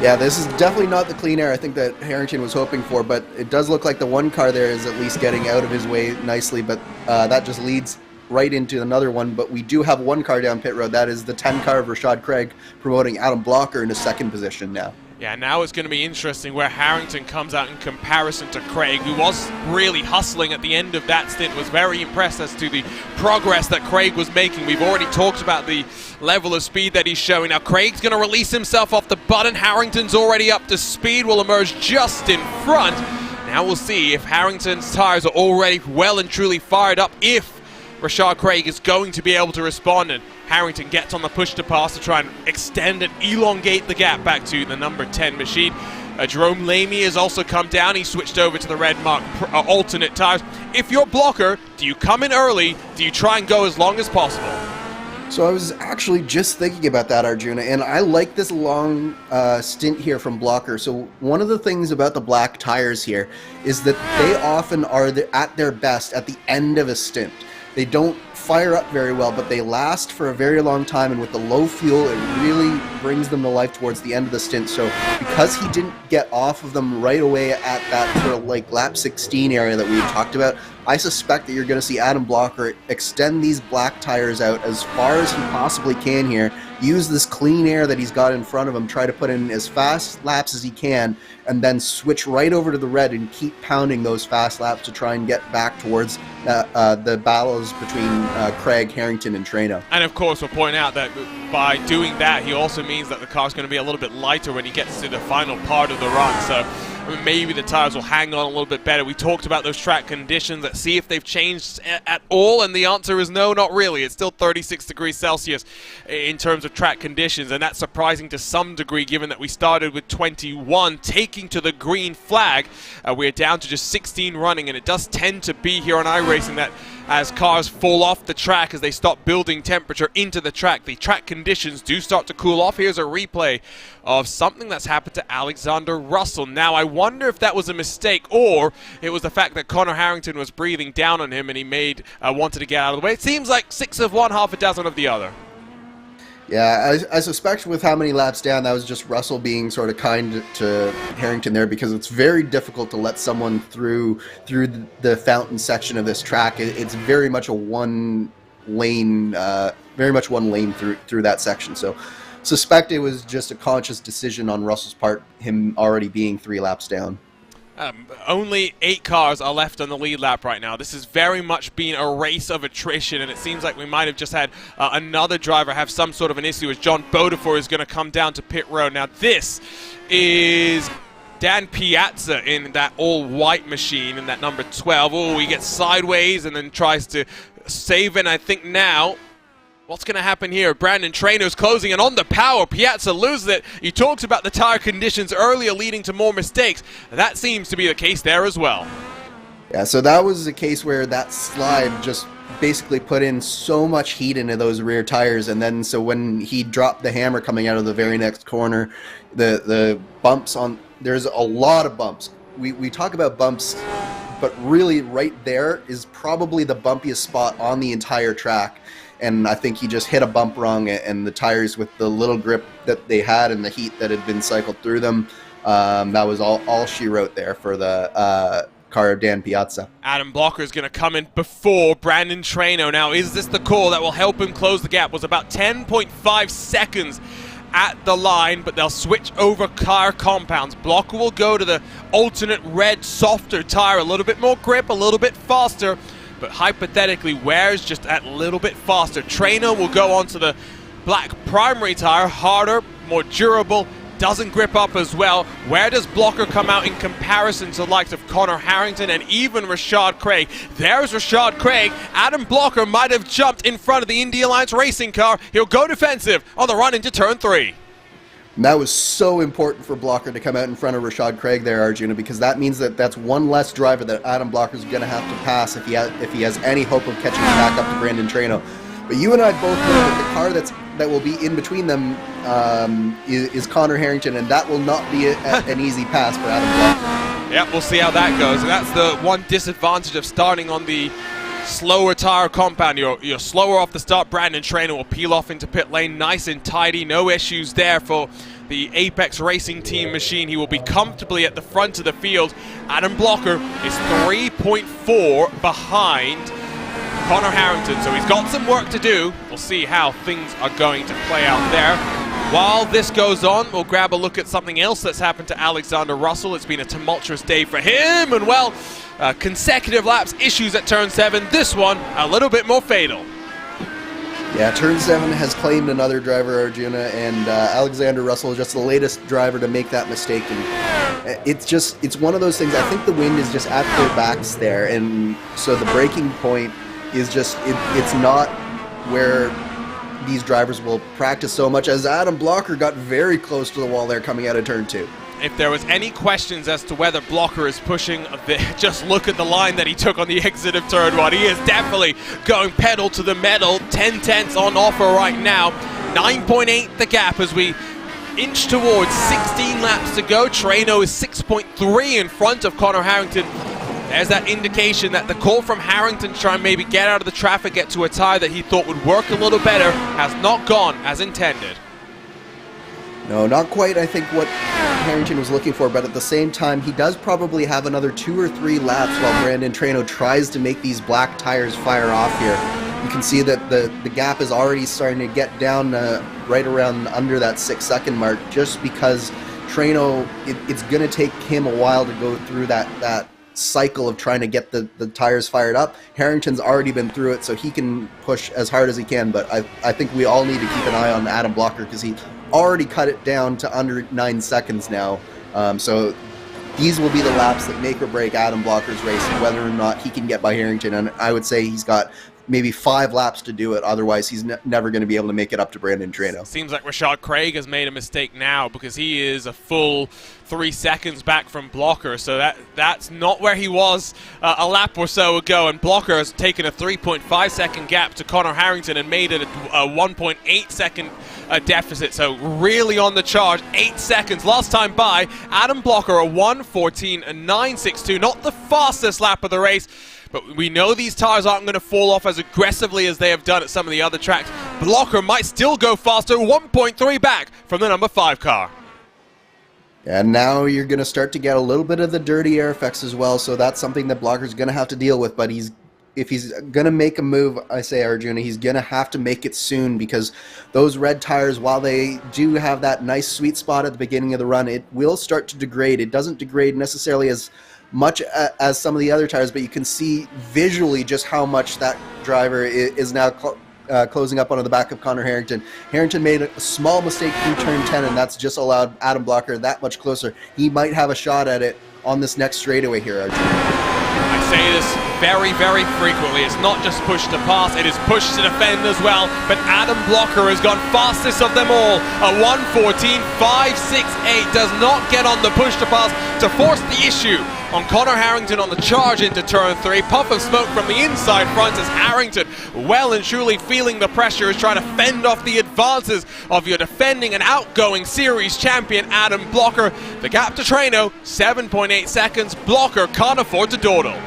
Yeah, this is definitely not the clean air I think that Harrington was hoping for, but it does look like the one car there is at least getting out of his way nicely, but that just leads right into another one. But we do have one car down pit road. That is the 10 car of Rashad Craig, promoting Adam Blocker into second position now. Yeah, now it's going to be interesting where Harrington comes out in comparison to Craig, who was really hustling at the end of that stint, was very impressed as to the progress that Craig was making. We've already talked about the level of speed that he's showing. Now Craig's going to release himself off the button. Harrington's already up to speed, will emerge just in front. Now we'll see if Harrington's tires are already well and truly fired up, if Rashad Craig is going to be able to respond, and Harrington gets on the push to pass to try and extend and elongate the gap back to the number 10 machine. Jerome Lamy has also come down. He switched over to the red mark alternate tires. If you're Blocker, do you come in early? Do you try and go as long as possible? So I was actually just thinking about that, Arjuna, and I like this long stint here from Blocker. So one of the things about the black tires here is that they often are at their best at the end of a stint. They don't fire up very well, but they last for a very long time, and with the low fuel, it really brings them to life towards the end of the stint. So because he didn't get off of them right away at that sort of like lap 16 area that we talked about, I suspect that you're going to see Adam Blocker extend these black tires out as far as he possibly can here, use this clean air that he's got in front of him, try to put in as fast laps as he can, and then switch right over to the red and keep pounding those fast laps to try and get back towards the battles between Craig, Harrington, and Trano. And of course, we'll point out that by doing that, he also means that the car's going to be a little bit lighter when he gets to the final part of the run. So maybe the tires will hang on a little bit better. We talked about those track conditions. Let's see if they've changed at all, and the answer is no, not really. It's still 36 degrees Celsius in terms of track conditions, and that's surprising to some degree given that we started with 21 taking to the green flag. We're down to just 16 running, and it does tend to be here on iRacing that as cars fall off the track, as they stop building temperature into the track conditions do start to cool off. Here's a replay of something that's happened to Alexander Russell. Now, I wonder if that was a mistake, or it was the fact that Connor Harrington was breathing down on him and he wanted to get out of the way. It seems like 6 of one, half a dozen of the other. Yeah, I suspect with how many laps down, that was just Russell being sort of kind to Harrington there, because it's very difficult to let someone through the fountain section of this track. It's very much a one lane through that section. So suspect it was just a conscious decision on Russell's part, him already being 3 laps down. Only 8 cars are left on the lead lap right now. This has very much been a race of attrition, and it seems like we might have just had another driver have some sort of an issue as John Bodefor is going to come down to pit road. Now this is Dan Piazza in that all-white machine in that number 12. Oh, he gets sideways and then tries to save it. I think now, what's going to happen here? Brandon Trainor's closing in on the power. Piazza loses it. He talks about the tire conditions earlier leading to more mistakes. That seems to be the case there as well. Yeah, so that was a case where that slide just basically put in so much heat into those rear tires, and then so when he dropped the hammer coming out of the very next corner, the bumps on, there's a lot of bumps. We talk about bumps, but really right there is probably the bumpiest spot on the entire track. And I think he just hit a bump wrong, and the tires, with the little grip that they had and the heat that had been cycled through them, that was all she wrote there for the car of Dan Piazza. Adam Blocker is going to come in before Brandon Trainor. Now, is this the call that will help him close the gap? Was about 10.5 seconds at the line, but they'll switch over car compounds. Blocker will go to the alternate red, softer tire, a little bit more grip, a little bit faster, but hypothetically, Ware's just a little bit faster. Trainor will go onto the black primary tire, harder, more durable, doesn't grip up as well. Where does Blocker come out in comparison to the likes of Connor Harrington and even Rashad Craig? There's Rashad Craig. Adam Blocker might have jumped in front of the Indy Alliance racing car. He'll go defensive on the run into turn 3. And that was so important for Blocker to come out in front of Rashad Craig there, Arjuna, because that means that that's one less driver that Adam Blocker's going to have to pass if he has any hope of catching back up to Brandon Trainor. But you and I both know that the car that will be in between them is Connor Harrington, and that will not be an easy pass for Adam Blocker. Yep, we'll see how that goes. And that's the one disadvantage of starting on the slower tire compound. You're slower off the start. Brandon Trainor will peel off into pit lane nice and tidy. No issues there for the Apex Racing Team machine. He will be comfortably at the front of the field. Adam Blocker is 3.4 behind Connor Harrington, so he's got some work to do. We'll see how things are going to play out there. While this goes on, we'll grab a look at something else that's happened to Alexander Russell. It's been a tumultuous day for him, and well, consecutive laps, issues at turn 7. This one, a little bit more fatal. Yeah, turn 7 has claimed another driver, Arjuna, and Alexander Russell is just the latest driver to make that mistake. And it's one of those things. I think the wind is just at their backs there, and so the braking point is just, it's not where these drivers will practice so much, as Adam Blocker got very close to the wall there coming out of turn 2. If there was any questions as to whether Blocker is pushing, just look at the line that he took on the exit of turn 1. He is definitely going pedal to the metal. 10 tenths on offer right now. 9.8 the gap as we inch towards 16 laps to go. Trainor is 6.3 in front of Connor Harrington. There's that indication that the call from Harrington to try and maybe get out of the traffic, get to a tire that he thought would work a little better, has not gone as intended. No, not quite, I think, what Harrington was looking for, but at the same time, he does probably have another 2 or 3 laps while Brandon Trainor tries to make these black tires fire off here. You can see that the gap is already starting to get down right around under that 6-second mark, just because Trainor, it's going to take him a while to go through that cycle of trying to get the tires fired up. Harrington's already been through it, so he can push as hard as he can, but I think we all need to keep an eye on Adam Blocker, because he already cut it down to under 9 seconds now. So these will be the laps that make or break Adam Blocker's race, and whether or not he can get by Harrington. And I would say he's got maybe 5 laps to do it. Otherwise, he's never going to be able to make it up to Brandon Trainor. Seems like Rashad Craig has made a mistake now, because he is a full 3 seconds back from Blocker. So that's not where he was a lap or so ago. And Blocker has taken a 3.5 second gap to Connor Harrington and made it a 1.8 second deficit. So really on the charge. 8 seconds last time by. Adam Blocker a 1:14.962. Not the fastest lap of the race, but we know these tires aren't going to fall off as aggressively as they have done at some of the other tracks. Blocker might still go faster, 1.3 back from the number 5 car. And now you're going to start to get a little bit of the dirty air effects as well, so that's something that Blocker's going to have to deal with. But if he's going to make a move, I say, Arjuna, he's going to have to make it soon, because those red tires, while they do have that nice sweet spot at the beginning of the run, it will start to degrade. It doesn't degrade necessarily as much as some of the other tires, but you can see visually just how much that driver is now closing up onto the back of Connor Harrington. Harrington made a small mistake through turn 10, and that's just allowed Adam Blocker that much closer. He might have a shot at it on this next straightaway here, Arjun. I say this very, very frequently. It's not just push to pass, it is push to defend as well. But Adam Blocker has gone fastest of them all. A 1:14.568 does not get on the push to pass to force the issue on Connor Harrington on the charge into turn 3. Puff of smoke from the inside front as Harrington, well and truly feeling the pressure, is trying to fend off the advances of your defending and outgoing series champion Adam Blocker. The gap to Treno, 7.8 seconds. Blocker can't afford to dawdle.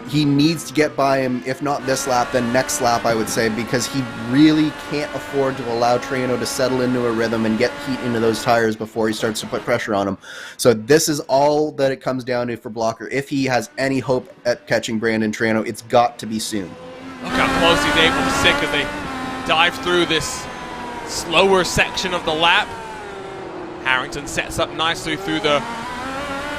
He needs to get by him, if not this lap, then next lap, I would say, because he really can't afford to allow Treno to settle into a rhythm and get heat into those tires before he starts to put pressure on him. So this is all that it comes down to for Blocker. If he has any hope at catching Brandon Treno, it's got to be soon. Look how close he's able to sit as they dive through this slower section of the lap. Harrington sets up nicely through the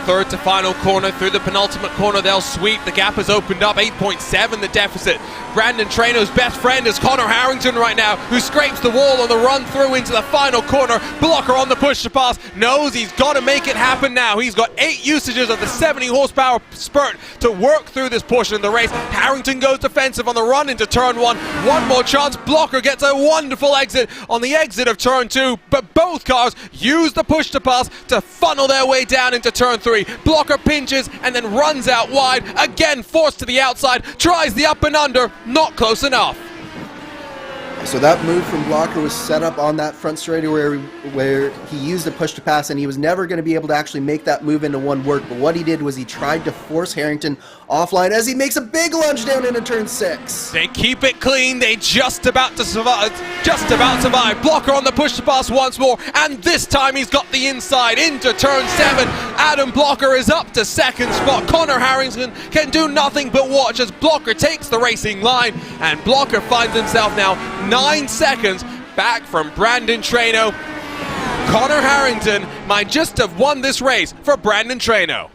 third to final corner. Through the penultimate corner, they'll sweep. The gap has opened up, 8.7 the deficit. Brandon Treno's best friend is Connor Harrington right now, who scrapes the wall on the run through into the final corner. Blocker on the push to pass, knows he's got to make it happen now. He's got 8 usages of the 70 horsepower spurt to work through this portion of the race. Harrington goes defensive on the run into turn 1. One more chance. Blocker gets a wonderful exit on the exit of turn 2, but both cars use the push to pass to funnel their way down into turn 3. Blocker pinches and then runs out wide, again forced to the outside, tries the up and under, not close enough. So that move from Blocker was set up on that front straightaway where he used the push to pass, and he was never going to be able to actually make that move into one work. But what he did was he tried to force Harrington offline as he makes a big lunge down into turn 6. They keep it clean. They just about survive. Blocker on the push to pass once more, and this time he's got the inside into turn 7. Adam Blocker is up to second spot. Connor Harrington can do nothing but watch as Blocker takes the racing line, and Blocker finds himself now 9 seconds back from Brandon Treno. Connor Harrington might just have won this race for Brandon Treno.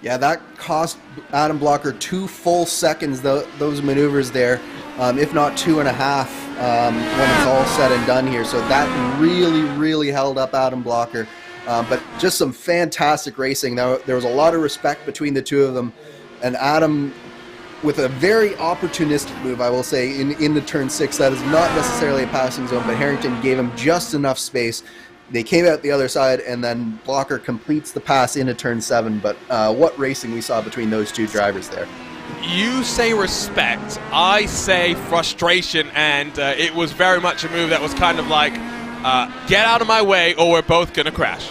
Yeah, that cost Adam Blocker 2 full seconds, those maneuvers there, if not 2.5 when it's all said and done here. So that really, really held up Adam Blocker. But just some fantastic racing. There was a lot of respect between the two of them, and Adam, with a very opportunistic move, I will say, in the turn 6. That is not necessarily a passing zone, but Harrington gave him just enough space. They came out the other side, and then Blocker completes the pass into turn 7. But what racing we saw between those two drivers there. You say respect, I say frustration, and it was very much a move that was kind of like, get out of my way or we're both going to crash.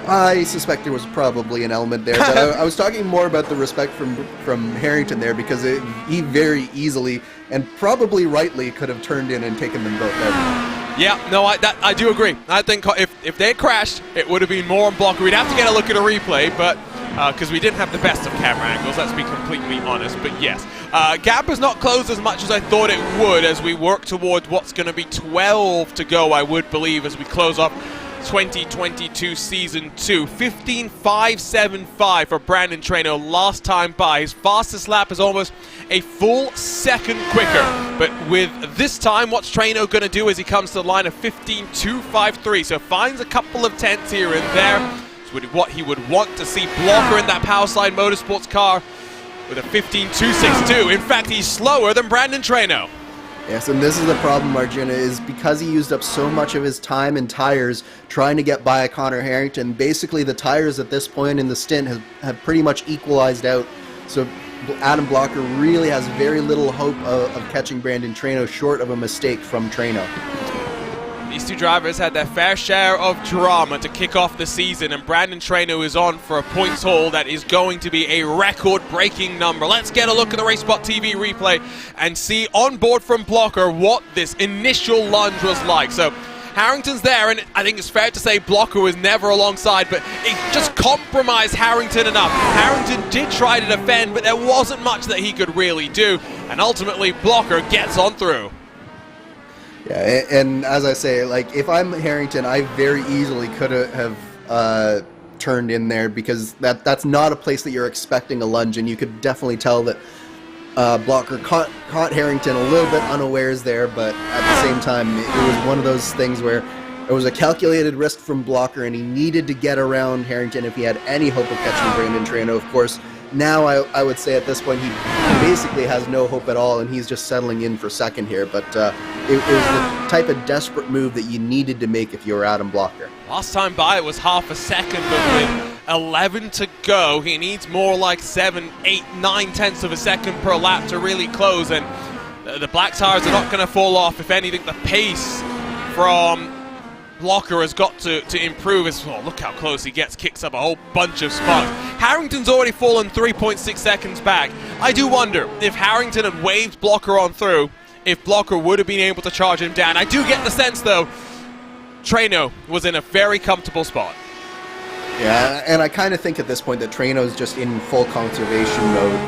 I suspect there was probably an element there, but I was talking more about the respect from Harrington there, because he very easily and probably rightly could have turned in and taken them both out. Yeah, no, I do agree. I think if they had crashed, it would have been more on Blocker. We'd have to get a look at a replay, but because we didn't have the best of camera angles, let's be completely honest. But yes, gap has not closed as much as I thought it would as we work towards what's going to be 12 to go, I would believe, as we close off 2022 Season 2. 15.575 for Brandon Treno last time by. His fastest lap is almost a full second quicker. But with this time, what's Treno going to do as he comes to the line of 15.253? So finds a couple of tenths here and there. So what he would want to see. Blocker in that Powerslide Motorsports car with a 15.262. In fact, he's slower than Brandon Treno. Yes, and this is the problem, Arjuna, is because he used up so much of his time and tires trying to get by Connor Harrington. Basically, the tires at this point in the stint have pretty much equalized out. So Adam Blocker really has very little hope of catching Brandon Treno short of a mistake from Treno. These two drivers had their fair share of drama to kick off the season, and Brandon Treno is on for a points haul that is going to be a record-breaking number. Let's get a look at the RaceSpotTV replay and see on board from Blocker what this initial lunge was like. So Harrington's there, and I think it's fair to say Blocker was never alongside, but it just compromised Harrington enough. Harrington did try to defend, but there wasn't much that he could really do, and ultimately Blocker gets on through. Yeah, and as I say, like, if I'm Harrington, I very easily could have turned in there, because that's not a place that you're expecting a lunge, and you could definitely tell that Blocker caught Harrington a little bit unawares there, but at the same time, it was one of those things where it was a calculated risk from Blocker, and he needed to get around Harrington if he had any hope of catching Brandon Traino. Of course, now I would say at this point he basically has no hope at all, and he's just settling in for second here. But it was the type of desperate move that you needed to make if you were Adam Blocker. Last time by it was half a second, but with 11 to go, he needs more like 7, 8, 9 tenths of a second per lap to really close, and the black tires are not going to fall off. If anything, the pace from Blocker has got to improve as well. Look how close he gets, kicks up a whole bunch of spots. Harrington's already fallen 3.6 seconds back. I do wonder if Harrington had waved Blocker on through, if Blocker would have been able to charge him down. I do get the sense, though, Traino was in a very comfortable spot. Yeah, and I kind of think at this point that Traino's just in full conservation mode,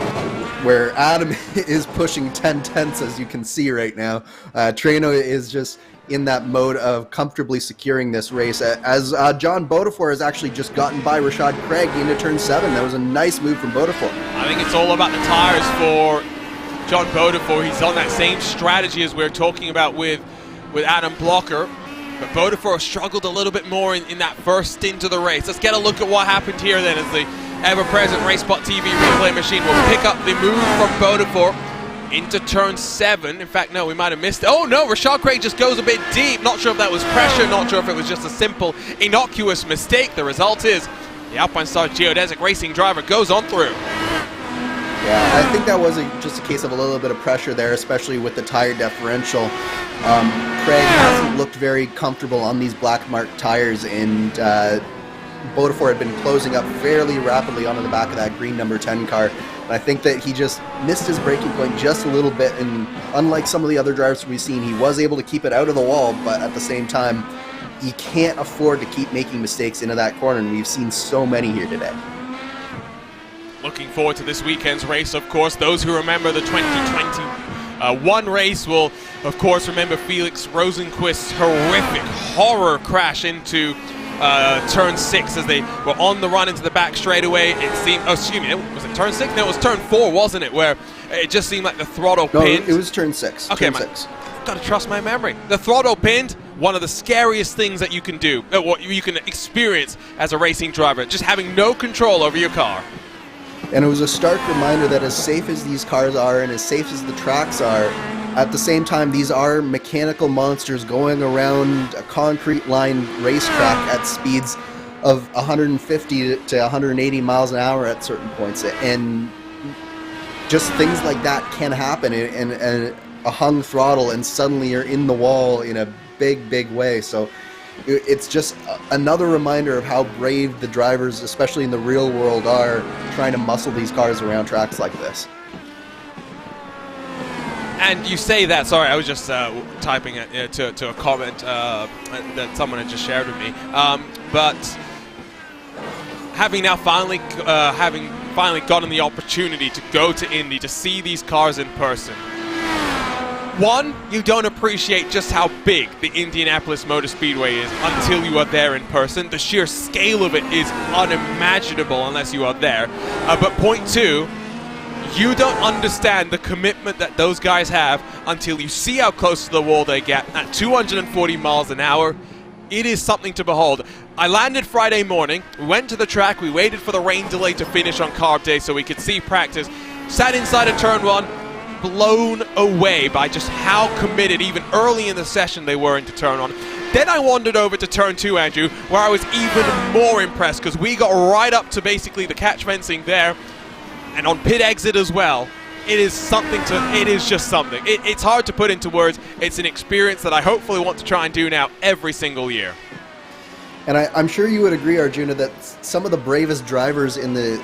where Adam is pushing 10 tenths, as you can see right now. Traino is just in that mode of comfortably securing this race, as John Bodefor has actually just gotten by Rashad Craig into turn 7. That was a nice move from Bodefor. I think it's all about the tires for John Bodefor. He's on that same strategy as we were talking about with Adam Blocker, but Bodefor struggled a little bit more in that first stint of the race. Let's get a look at what happened here then, as the ever-present RaceSpotTV replay machine will pick up the move from Bodefor into turn 7. In fact, no, we might have missed it. Oh no, Rashad Craig just goes a bit deep. Not sure if that was pressure, not sure if it was just a simple, innocuous mistake. The result is the Alpine Star geodesic racing driver goes on through. Yeah, I think that was just a case of a little bit of pressure there, especially with the tire differential. Craig hasn't looked very comfortable on these black marked tires, and Bodefor had been closing up fairly rapidly onto the back of that green number 10 car. And I think that he just missed his braking point just a little bit, and unlike some of the other drivers we've seen, he was able to keep it out of the wall, but at the same time, you can't afford to keep making mistakes into that corner, and we've seen so many here today. Looking forward to this weekend's race, of course. Those who remember the 2021 race will, of course, remember Felix Rosenquist's horrific horror crash into turn 6 as they were on the run into the back straightaway. It seemed, oh, excuse me, was it turn 6? No, it was turn 4, wasn't it? Where it just seemed like the throttle pinned. No, it was turn 6. Okay, turn 6. Gotta trust my memory. The throttle pinned, one of the scariest things that you can do, what you can experience as a racing driver, just having no control over your car. And it was a stark reminder that as safe as these cars are and as safe as the tracks are, at the same time, these are mechanical monsters going around a concrete lined racetrack at speeds of 150 to 180 miles an hour at certain points. And just things like that can happen, and a hung throttle, and suddenly you're in the wall in a big, big way. So it's just another reminder of how brave the drivers, especially in the real world, are trying to muscle these cars around tracks like this. And you say that, sorry, I was just typing it to a comment that someone had just shared with me. But having now finally gotten the opportunity to go to Indy, to see these cars in person, one, you don't appreciate just how big the Indianapolis Motor Speedway is until you are there in person. The sheer scale of it is unimaginable unless you are there. But point two, you don't understand the commitment that those guys have until you see how close to the wall they get at 240 miles an hour. It is something to behold. I landed Friday morning, we went to the track, we waited for the rain delay to finish on carb day so we could see practice, sat inside of turn 1, blown away by just how committed even early in the session they were into turn 1. Then I wandered over to turn 2, Andrew, where I was even more impressed because we got right up to basically the catch fencing there, and on pit exit as well. It is just something. It's hard to put into words. It's an experience that I hopefully want to try and do now every single year. And I'm sure you would agree, Arjuna, that some of the bravest drivers in the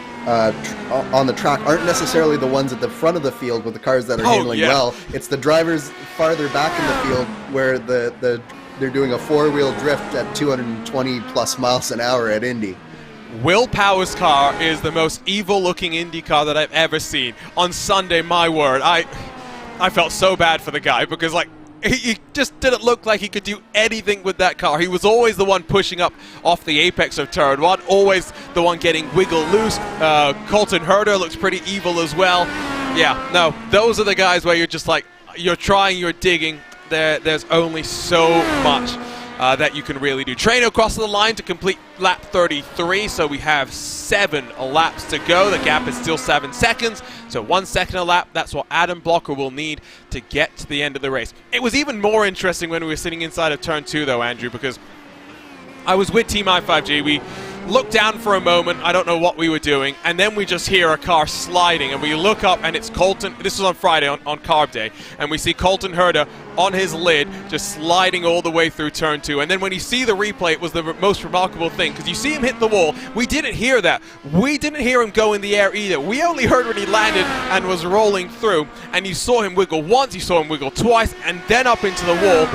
on the track aren't necessarily the ones at the front of the field with the cars that are handling well. It's the drivers farther back in the field where they're doing a four-wheel drift at 220 plus miles an hour at Indy. Will Power's car is the most evil-looking Indy car that I've ever seen. On Sunday, my word, I felt so bad for the guy because, like, he just didn't look like he could do anything with that car. He was always the one pushing up off the apex of turn one, always the one getting wiggled loose. Colton Herter looks pretty evil as well. Yeah, no, those are the guys where you're just like, you're trying, you're digging. There's only so much that you can really do. Traino crosses the line to complete lap 33, so we have 7 laps to go. The gap is still 7 seconds, so 1 second a lap. That's what Adam Blocker will need to get to the end of the race. It was even more interesting when we were sitting inside of turn 2, though, Andrew, because I was with Team i5G. We looked down for a moment, I don't know what we were doing, and then we just hear a car sliding, and we look up, and it's Colton. This was on Friday, on Carb Day, and we see Colton Herter on his lid, just sliding all the way through turn 2. And then when you see the replay, it was the most remarkable thing, because you see him hit the wall. We didn't hear that. We didn't hear him go in the air either. We only heard when he landed and was rolling through, and you saw him wiggle once, you saw him wiggle twice, and then up into the wall.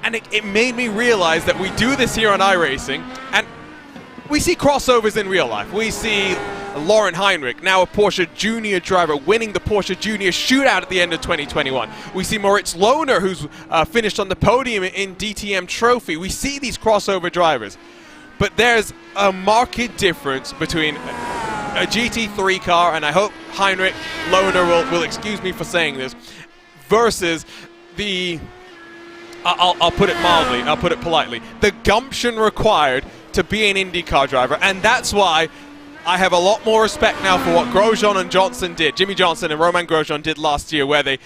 And it made me realize that we do this here on iRacing, and we see crossovers in real life. We see Lauren Heinrich, now a Porsche Junior driver, winning the Porsche Junior shootout at the end of 2021. We see Moritz Lohner, who's finished on the podium in DTM Trophy. We see these crossover drivers. But there's a marked difference between a GT3 car, and I hope Heinrich Lohner will excuse me for saying this, versus the, I'll put it mildly, I'll put it politely, the gumption required to be an IndyCar driver. And that's why I have a lot more respect now for what Grosjean and Johnson did, Jimmy Johnson and Romain Grosjean did last year, where they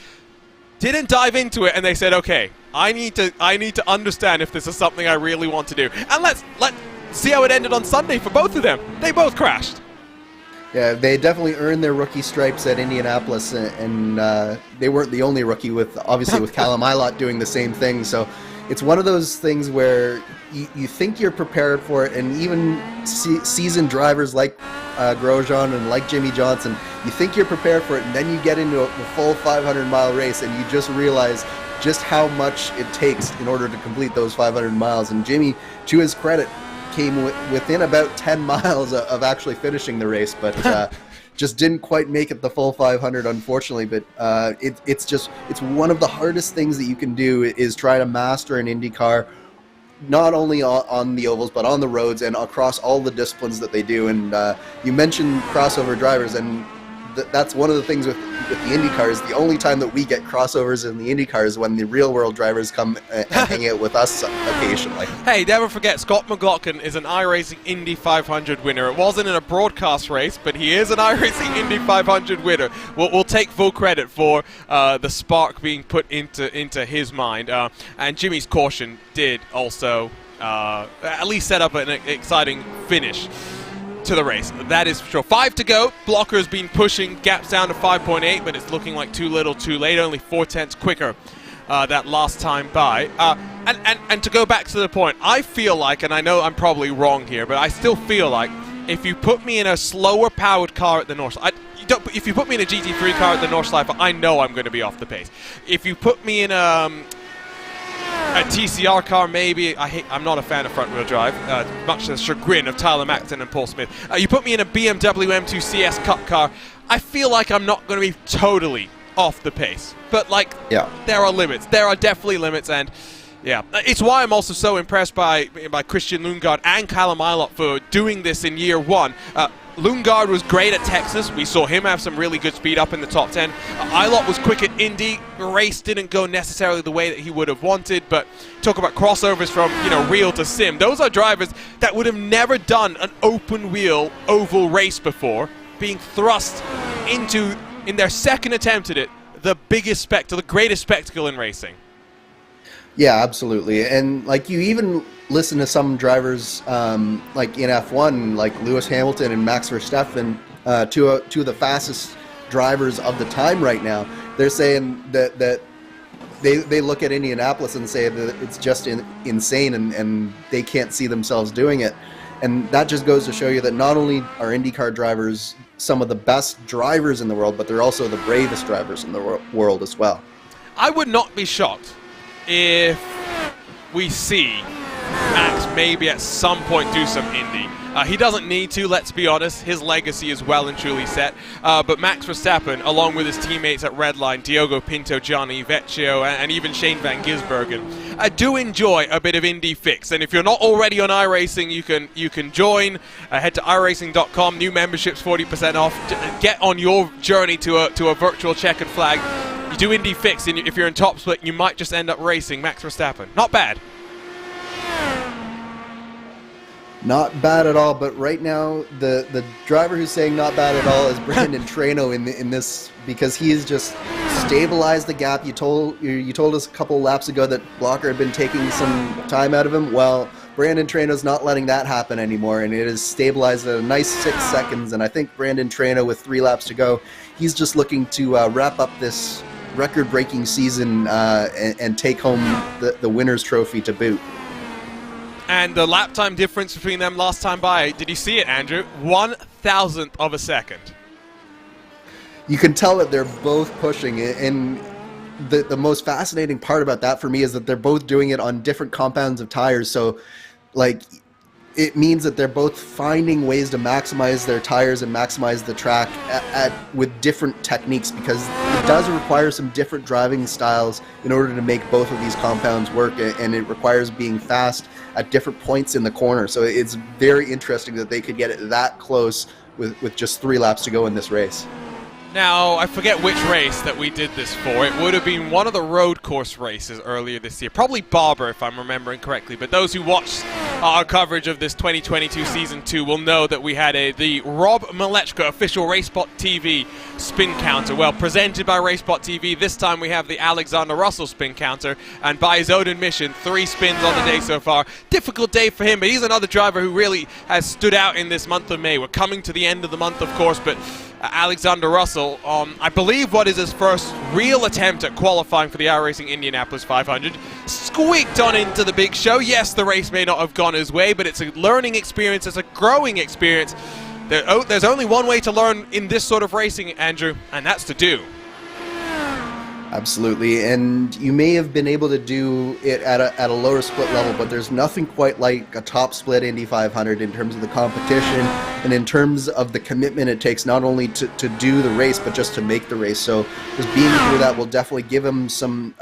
didn't dive into it and they said, okay, I need to understand if this is something I really want to do. And let's see how it ended on Sunday for both of them. They both crashed. Yeah, they definitely earned their rookie stripes at Indianapolis, and they weren't the only rookie, with obviously with Callum Ilott doing the same thing. So it's one of those things where you think you're prepared for it, and even seasoned drivers like Grosjean and like Jimmy Johnson, you think you're prepared for it, and then you get into a full 500-mile race, and you just realize just how much it takes in order to complete those 500 miles. And Jimmy, to his credit, came within about 10 miles of actually finishing the race, but just didn't quite make it the full 500, unfortunately. But it's one of the hardest things that you can do, is try to master an IndyCar, not only on the ovals but on the roads and across all the disciplines that they do. And you mentioned crossover drivers, and that's one of the things with the IndyCar, is the only time that we get crossovers in the IndyCar is when the real world drivers come and hang out with us occasionally. Hey, never forget, Scott McLaughlin is an iRacing Indy 500 winner. It wasn't in a broadcast race, but he is an iRacing Indy 500 winner. We'll take full credit for the spark being put into his mind. And Jimmy's caution did also at least set up an exciting finish to the race. That is for sure. 5 to go. Blocker's been pushing gaps down to 5.8, but it's looking like too little too late. Only 4/10 quicker that last time by. And to go back to the point, I feel like, and I know I'm probably wrong here, but I still feel like if you put me in a slower powered car at the North, if you put me in a GT3 car at the Nordschleife, I know I'm going to be off the pace. If you put me in a TCR car, maybe. I'm not a fan of front-wheel drive, much to the chagrin of Tyler Macton and Paul Smith. You put me in a BMW M2 CS Cup car, I feel like I'm not going to be totally off the pace. But, like, yeah, there are limits. There are definitely limits, and yeah, it's why I'm also so impressed by Christian Lundgaard and Callum Ilott for doing this in year one. Lundgaard was great at Texas. We saw him have some really good speed up in the top 10. Ilott was quick at Indy. The race didn't go necessarily the way that he would have wanted, but talk about crossovers from, real to sim. Those are drivers that would have never done an open wheel oval race before, being thrust into, in their second attempt at it, the biggest spectacle, the greatest spectacle in racing. Yeah, absolutely. And like, you even listen to some drivers like in F1, like Lewis Hamilton and Max Verstappen, two of the fastest drivers of the time right now. They're saying that they look at Indianapolis and say that it's just insane, and they can't see themselves doing it. And that just goes to show you that not only are IndyCar drivers some of the best drivers in the world, but they're also the bravest drivers in the world as well. I would not be shocked if we see Max maybe at some point do some Indy. He doesn't need to, let's be honest. His legacy is well and truly set. But Max Verstappen, along with his teammates at Redline, Diogo Pinto, Gianni Vecchio, and even Shane Van Gisbergen, do enjoy a bit of Indy fix. And if you're not already on iRacing, you can join. Head to iRacing.com. New memberships 40% off. Get on your journey to a virtual checkered flag. You do Indy fix, and if you're in top split, you might just end up racing Max Verstappen. Not bad. Not bad at all, but right now the driver who's saying not bad at all is Brandon Traino in this, because he has just stabilized the gap. You told us a couple laps ago that Blocker had been taking some time out of him. Well, Brandon Traino's not letting that happen anymore, and it is stabilized at a nice 6 seconds. And I think Brandon Traino, with 3 laps to go, he's just looking to wrap up this record-breaking season and take home the winner's trophy to boot. And the lap time difference between them last time by, did you see it, Andrew? 1,000th of a second. You can tell that they're both pushing it, and the most fascinating part about that for me is that they're both doing it on different compounds of tires. So, like, it means that they're both finding ways to maximize their tires and maximize the track with different techniques, because it does require some different driving styles in order to make both of these compounds work, and it requires being fast at different points in the corner. So it's very interesting that they could get it that close with just 3 laps to go in this race. Now, I forget which race that we did this for. It would have been one of the road course races earlier this year. Probably Barber, if I'm remembering correctly. But those who watched our coverage of this 2022 Season 2 will know that we had the Rob Malechka official RaceSpotTV spin counter. Well, presented by RaceSpotTV. This time we have the Alexander Russell spin counter. And by his own admission, 3 spins on the day so far. Difficult day for him, but he's another driver who really has stood out in this month of May. We're coming to the end of the month, of course, but Alexander Russell, I believe what is his first real attempt at qualifying for the iRacing Indianapolis 500, squeaked on into the big show. Yes, the race may not have gone his way, but it's a learning experience, it's a growing experience. There's only one way to learn in this sort of racing, Andrew, and that's to do. Absolutely, and you may have been able to do it at a lower split level, but there's nothing quite like a top split Indy 500 in terms of the competition and in terms of the commitment it takes not only to do the race, but just to make the race. So just being through that will definitely give him some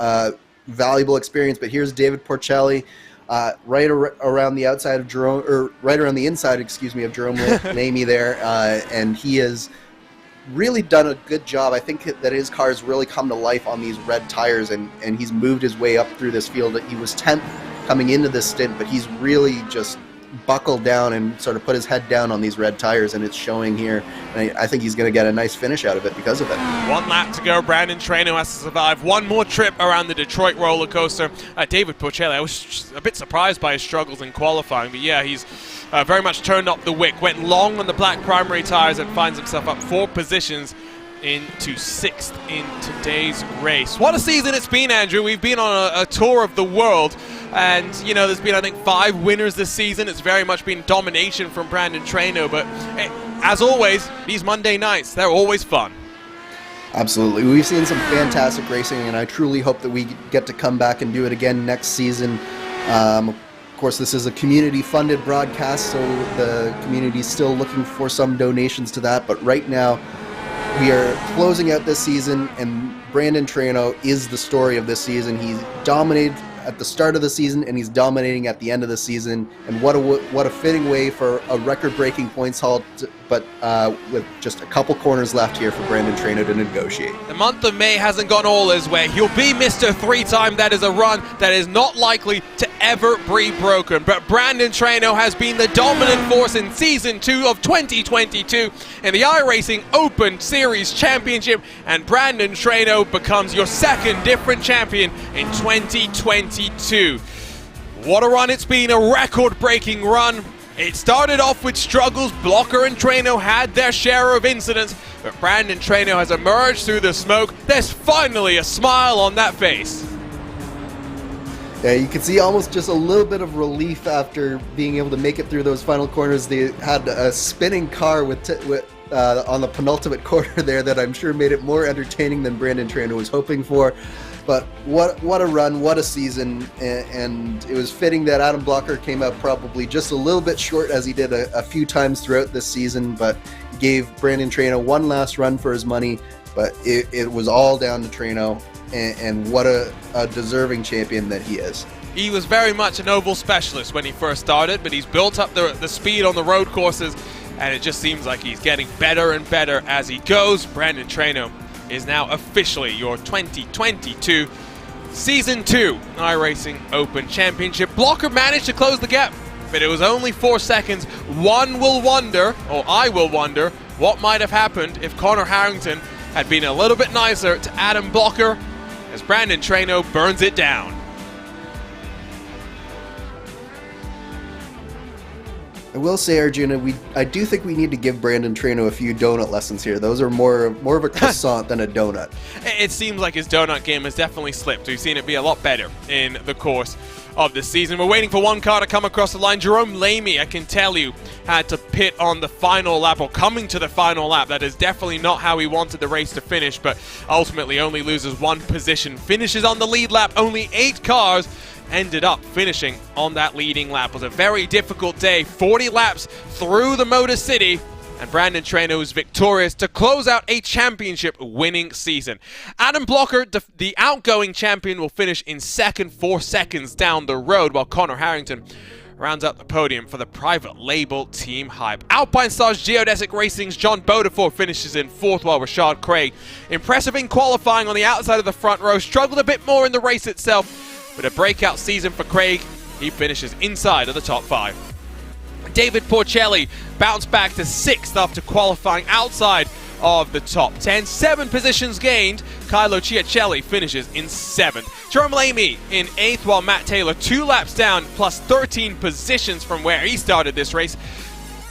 valuable experience. But here's David Porcelli, right around the outside of Jerome, or right around the inside, excuse me, of Jerome Lamy there, and he is really done a good job. I think that his car has really come to life on these red tires, and he's moved his way up through this field. He was 10th coming into this stint, but he's really just buckled down and sort of put his head down on these red tires, and it's showing here. And I think he's going to get a nice finish out of it because of it. 1 lap to go. Brandon Traino has to survive one more trip around the Detroit roller coaster. David Porcelli, I was a bit surprised by his struggles in qualifying, but yeah, he's very much turned up the wick, went long on the black primary tires, and finds himself up 4 positions into 6th in today's race. What a season it's been, Andrew. We've been on a tour of the world, and you know, there's been, I think, 5 winners this season. It's very much been domination from Brandon Traino, but as always, these Monday nights, they're always fun. Absolutely. We've seen some fantastic racing, and I truly hope that we get to come back and do it again next season. Of course, this is a community-funded broadcast, so the community's still looking for some donations to that. But right now, we are closing out this season, and Brandon Traino is the story of this season. He dominated at the start of the season, and he's dominating at the end of the season. And what a fitting way for a record-breaking points haul, but with just a couple corners left here for Brandon Traino to negotiate. The month of May hasn't gone all his way. He'll be Mr. 3-time. That is a run that is not likely to ever be broken. But Brandon Traino has been the dominant force in Season 2 of 2022 in the iRacing Open Series Championship, and Brandon Traino becomes your second different champion in 2022. What a run it's been, a record-breaking run. It started off with struggles. Blocker and Traino had their share of incidents, but Brandon Traino has emerged through the smoke. There's finally a smile on that face. Yeah, you can see almost just a little bit of relief after being able to make it through those final corners. They had a spinning car with on the penultimate corner there that I'm sure made it more entertaining than Brandon Trainer was hoping for. But what a run, what a season, and it was fitting that Adam Blocker came out probably just a little bit short, as he did a few times throughout this season, but gave Brandon Trainer one last run for his money. But it was all down to Trainer, and what a deserving champion that he is. He was very much an oval specialist when he first started, but he's built up the speed on the road courses, and it just seems like he's getting better and better as he goes. Brandon Trainer is now officially your 2022 Season 2 iRacing Open Championship. Blocker managed to close the gap, but it was only 4 seconds. One will wonder, or I will wonder, what might have happened if Connor Harrington had been a little bit nicer to Adam Blocker, as Brandon Trainer burns it down. I will say, Arjuna, I do think we need to give Brandon Trainer a few donut lessons here. Those are more of a croissant than a donut. It seems like his donut game has definitely slipped. We've seen it be a lot better in the course of the season. We're waiting for one car to come across the line. Jerome Lamy, I can tell you, had to pit on the final lap, or coming to the final lap. That is definitely not how he wanted the race to finish, but ultimately only loses one position. Finishes on the lead lap. Only 8 cars ended up finishing on that leading lap. It was a very difficult day. 40 laps through the Motor City, and Brandon Trainer was victorious to close out a championship winning season. Adam Blocker, the outgoing champion, will finish in second, 4 seconds down the road, while Connor Harrington rounds out the podium for the private label Team Hype. Alpine Stars Geodesic Racing's John Beaudefort finishes in 4th, while Rashad Craig, impressive in qualifying on the outside of the front row, struggled a bit more in the race itself, but a breakout season for Craig. He finishes inside of the top 5. David Porcelli bounced back to 6th after qualifying outside of the top 10. 7 positions gained. Kylo Chiacelli finishes in 7th. Jerome Lamy in 8th, while Matt Taylor 2 laps down, plus 13 positions from where he started this race.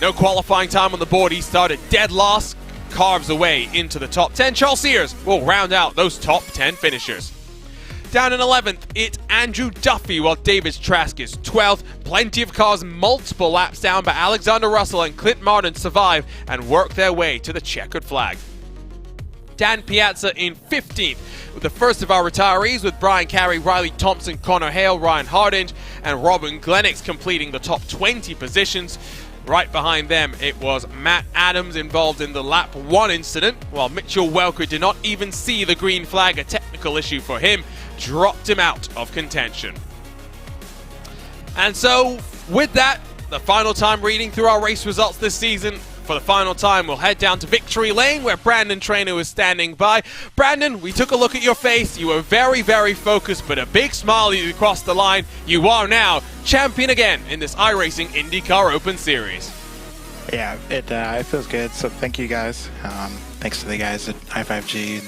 No qualifying time on the board. He started dead last, carves away into the top 10. Charles Sears will round out those top 10 finishers. Down in 11th, it's Andrew Duffy, while David Trask is 12th. Plenty of cars multiple laps down, but Alexander Russell and Clint Martin survive and work their way to the checkered flag. Dan Piazza in 15th, with the first of our retirees, with Brian Carey, Riley Thompson, Connor Hale, Ryan Hardinge, and Robin Glennox completing the top 20 positions. Right behind them, it was Matt Adams involved in the lap 1 incident, while Mitchell Welker did not even see the green flag, a technical issue for him, dropped him out of contention. And so, with that, the final time reading through our race results this season. For the final time, we'll head down to Victory Lane, where Brandon Trainer is standing by. Brandon, we took a look at your face. You were very, very focused, but a big smile as you crossed the line. You are now champion again in this iRacing IndyCar Open Series. Yeah, it feels good, so thank you guys. Thanks to the guys at i5G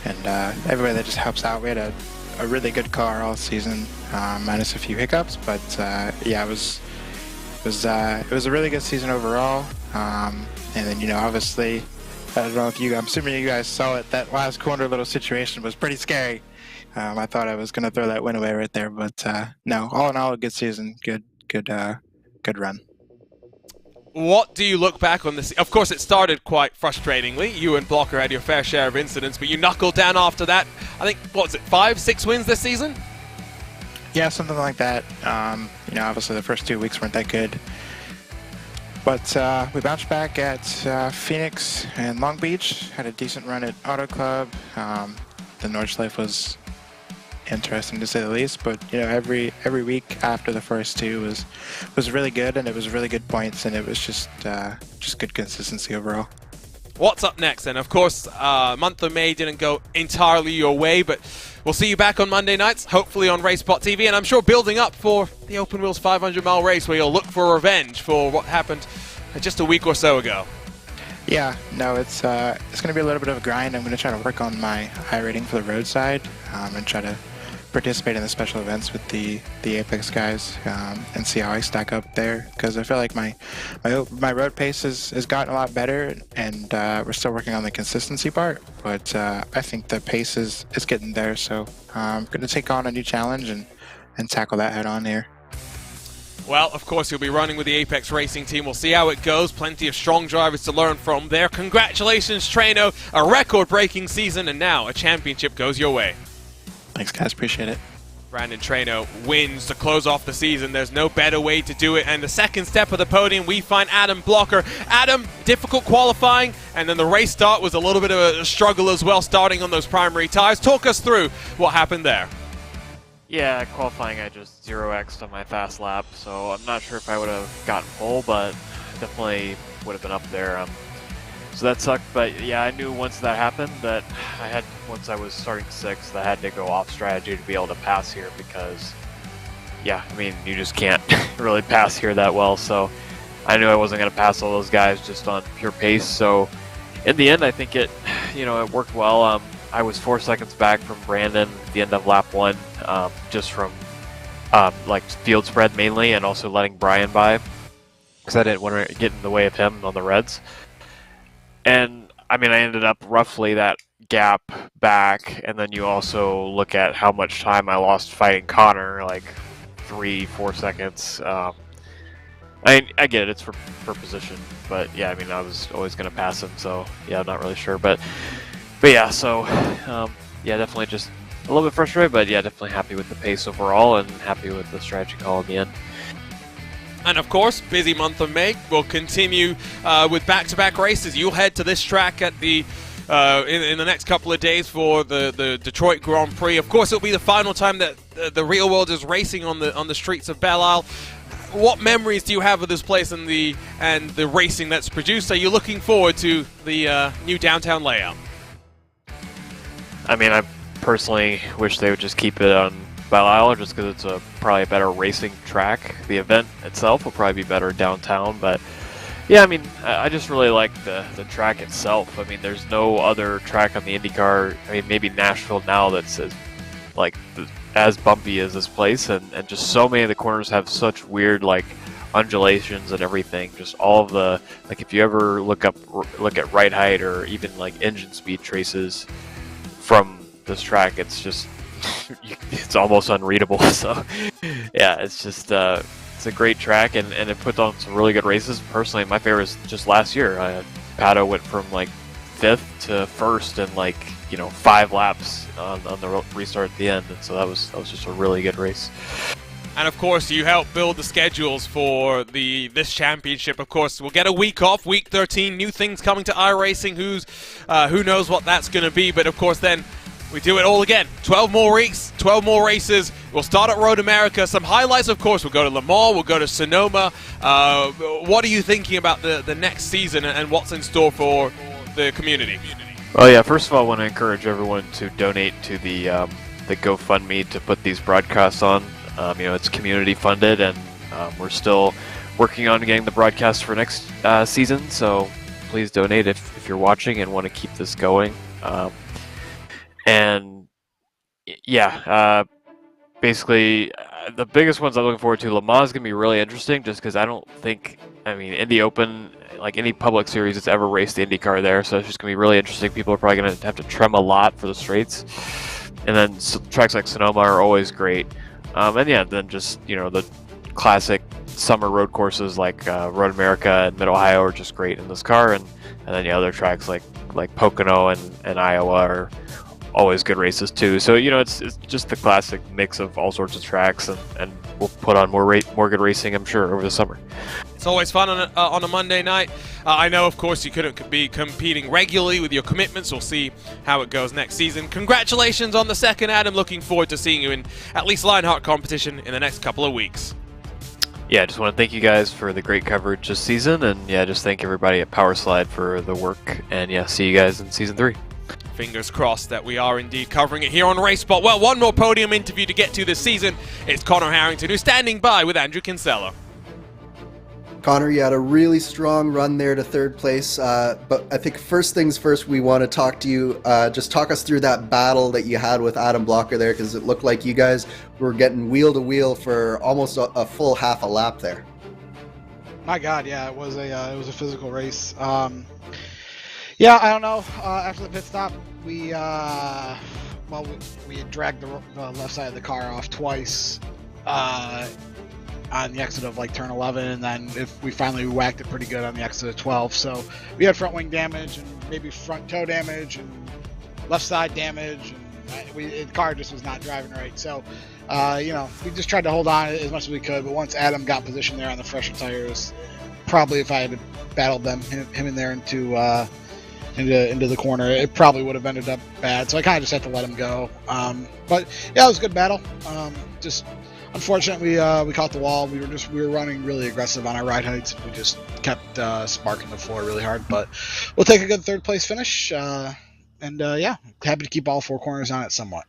and everybody that just helps out. We had a really good car all season, minus a few hiccups, but yeah, it was a really good season overall. And then, obviously, I don't know if I'm assuming you guys saw it, that last corner little situation was pretty scary. I thought I was going to throw that win away right there, but no, all in all, a good season, good run. What do you look back on this? Of course, it started quite frustratingly. You and Blocker had your fair share of incidents, but you knuckled down after that. I think, what was it, 5-6 wins this season? Yeah, something like that. Obviously the first 2 weeks weren't that good. But we bounced back at Phoenix and Long Beach, had a decent run at Auto Club. The Nordschleife was interesting to say the least, but every week after the first 2 was really good, and it was really good points, and it was just good consistency overall. What's up next then? Of course, month of May didn't go entirely your way, but we'll see you back on Monday nights, hopefully on RaceSpotTV, and I'm sure building up for the Open Wheels 500-mile race, where you'll look for revenge for what happened just a week or so ago. Yeah, no, it's going to be a little bit of a grind. I'm going to try to work on my high rating for the roadside and try to participate in the special events with the Apex guys and see how I stack up there, because I feel like my road pace has gotten a lot better, and we're still working on the consistency part, but I think the pace is getting there, so I'm going to take on a new challenge and tackle that head on here. Well, of course, you'll be running with the Apex Racing team. We'll see how it goes. Plenty of strong drivers to learn from there. Congratulations, Treno. A record-breaking season, and now a championship goes your way. Thanks, guys. Appreciate it. Brandon Treno wins to close off the season. There's no better way to do it. And the second step of the podium, we find Adam Blocker. Adam, difficult qualifying, and then the race start was a little bit of a struggle as well, starting on those primary tires. Talk us through what happened there. Yeah, qualifying I just 0x'd on my fast lap, so I'm not sure if I would have gotten pole, but definitely would have been up there. So that sucked, but yeah, I knew once that happened that once I was starting 6th, I had to go off strategy to be able to pass here because, yeah, I mean, you just can't really pass here that well, so I knew I wasn't going to pass all those guys just on pure pace, so in the end, I think it worked well. I was 4 seconds back from Brandon at the end of lap 1, just from like field spread mainly, and also letting Brian by because I didn't want to get in the way of him on the reds. And I mean, I ended up roughly that gap back, and then you also look at how much time I lost fighting Connor, like 3-4 seconds. I get it, it's for position, but yeah, I mean, I was always going to pass him, so yeah, I'm not really sure, but yeah, so yeah, definitely just a little bit frustrated, but yeah, definitely happy with the pace overall and happy with the strategy call in the end. And of course, busy month of May. We'll continue with back-to-back races. You'll head to this track at the in the next couple of days for the Detroit Grand Prix. Of course, it'll be the final time that the real world is racing on the streets of Belle. What memories do you have of this place and the racing that's produced? Are you looking forward to the new downtown layout? I mean, I personally wish they would just keep it on Belle Isle just because it's probably a better racing track. The event itself will probably be better downtown, but yeah, I mean, I just really like the track itself. I mean, there's no other track on the IndyCar. I mean, maybe Nashville now that's as bumpy as this place, and just so many of the corners have such weird like undulations and everything. Just all of the, like, if you ever look at ride height or even like engine speed traces from this track, it's just it's almost unreadable. So yeah, it's just it's a great track, and it puts on some really good races. Personally, my favorite is just last year. Pato went from like 5th to 1st in like 5 laps on the restart at the end, and so that was just a really good race. And of course, you help build the schedules for this championship. Of course, we'll get a week off, week 13. New things coming to iRacing. Who knows what that's going to be? But of course, then we do it all again. 12 more weeks, 12 more races. We'll start at Road America. Some highlights, of course. We'll go to Le Mans. We'll go to Sonoma. What are you thinking about the next season and what's in store for the community? Well, yeah. First of all, I want to encourage everyone to donate to the GoFundMe to put these broadcasts on. It's community funded, and we're still working on getting the broadcast for next season. So please donate if you're watching and want to keep this going. And yeah, basically the biggest ones I'm looking forward to, Le Mans is going to be really interesting just because I don't think, Indy Open, like any public series that's ever raced the IndyCar there, so it's just going to be really interesting. People are probably going to have to trim a lot for the straights. And then tracks like Sonoma are always great. And yeah, then just, the classic summer road courses like Road America and Mid-Ohio are just great in this car. And then the other tracks like Pocono and Iowa are always good races too. So it's just the classic mix of all sorts of tracks, and we'll put on more good racing, I'm sure, over the summer. It's always fun on a Monday night. I know, of course, you couldn't be competing regularly with your commitments. We'll see how it goes next season. Congratulations on the second, Adam. Looking forward to seeing you in at least Lionheart competition in the next couple of weeks. Yeah, I just want to thank you guys for the great coverage this season, and yeah, just thank everybody at Powerslide for the work, and yeah, see you guys in season 3. Fingers crossed that we are indeed covering it here on RaceSpot. Well, one more podium interview to get to this season. It's Connor Harrington, who's standing by with Andrew Kinsella. Connor, you had a really strong run there to 3rd place, but I think first things first, we want to talk to you, just talk us through that battle that you had with Adam Blocker there, because it looked like you guys were getting wheel to wheel for almost a full half a lap there. My God, yeah, it was a physical race. Yeah, I don't know. After the pit stop, we had dragged the left side of the car off twice. on the exit of like turn 11, and then if we finally whacked it pretty good on the exit of 12. So we had front wing damage and maybe front toe damage and left side damage, and the car just was not driving right. So we just tried to hold on as much as we could, but once Adam got positioned there on the fresher tires, probably if I had battled him in there into the corner, it probably would have ended up bad. So I kind of just had to let him go. But yeah, it was a good battle. Just unfortunately, we caught the wall. We were running really aggressive on our ride heights. We just kept sparking the floor really hard. But we'll take a good third place finish. Happy to keep all four corners on it somewhat.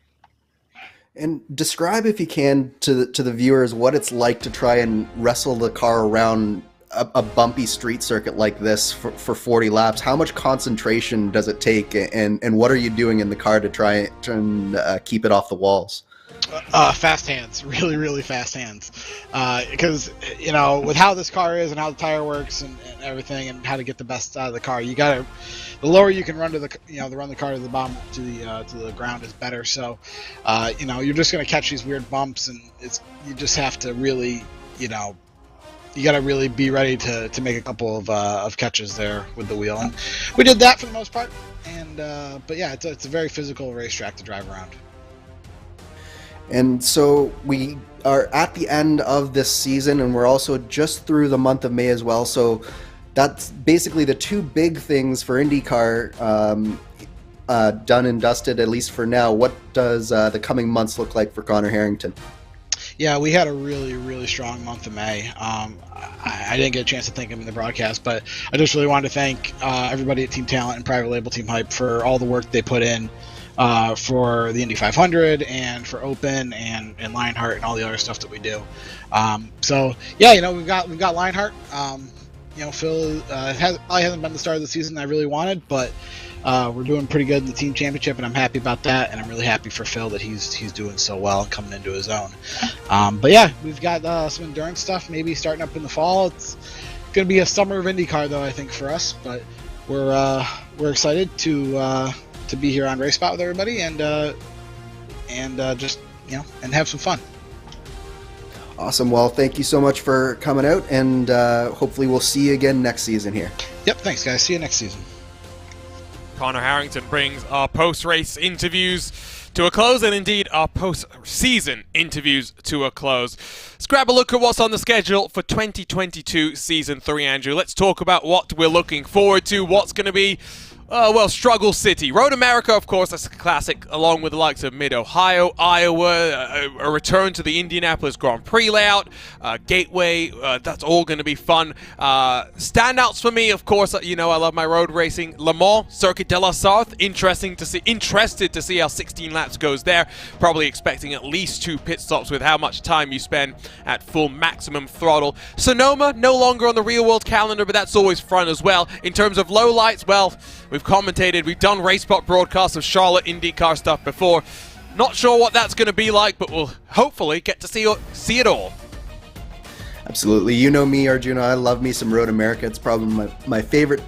And describe, if you can, to the viewers what it's like to try and wrestle the car around a bumpy street circuit like this for 40 laps. How much concentration does it take, and what are you doing in the car to try and keep it off the walls? Fast hands, really, really fast hands. Because with how this car is and how the tire works and everything, and how to get the best out of the car, the lower you can run to run the car to the bottom to the ground is better. So, you're just gonna catch these weird bumps, and you just have to really, you got to really be ready to make a couple of catches there with the wheel, and we did that for the most part. And but yeah, it's a very physical racetrack to drive around. And so we are at the end of this season, and we're also just through the month of May as well. So that's basically the two big things for IndyCar done and dusted, at least for now. What does the coming months look like for Connor Harrington? Yeah, we had a really, really strong month of May. I didn't get a chance to thank him in the broadcast, but I just really wanted to thank everybody at Team Talent and Private Label Team Hype for all the work they put in for the Indy 500 and for Open and Lionheart and all the other stuff that we do. So yeah, we've got Lionheart. Phil probably hasn't been the start of the season I really wanted, but we're doing pretty good in the team championship, and I'm happy about that. And I'm really happy for Phil that he's doing so well and coming into his own. But yeah, we've got some endurance stuff maybe starting up in the fall. It's going to be a summer of IndyCar though, I think, for us. But we're excited to be here on RaceSpot with everybody and just and have some fun. Awesome. Well, thank you so much for coming out, and hopefully we'll see you again next season here. Yep. Thanks, guys. See you next season. Connor Harrington brings our post-race interviews to a close, and indeed our post-season interviews to a close. Let's grab a look at what's on the schedule for 2022 Season 3, Andrew. Let's talk about what we're looking forward to, what's going to be Struggle City. Road America, of course, that's a classic, along with the likes of Mid-Ohio, Iowa, a return to the Indianapolis Grand Prix layout, Gateway, that's all going to be fun. Standouts for me, of course, I love my road racing. Le Mans, Circuit de la Sarthe, interested to see how 16 laps goes there. Probably expecting at least 2 pit stops with how much time you spend at full maximum throttle. Sonoma, no longer on the real world calendar, but that's always fun as well. In terms of lowlights, well, we've commentated, we've done RaceSpot broadcasts of Charlotte IndyCar stuff before. Not sure what that's going to be like, but we'll hopefully get to see it all. Absolutely. You know me, Arjuna. I love me some Road America. It's probably my favorite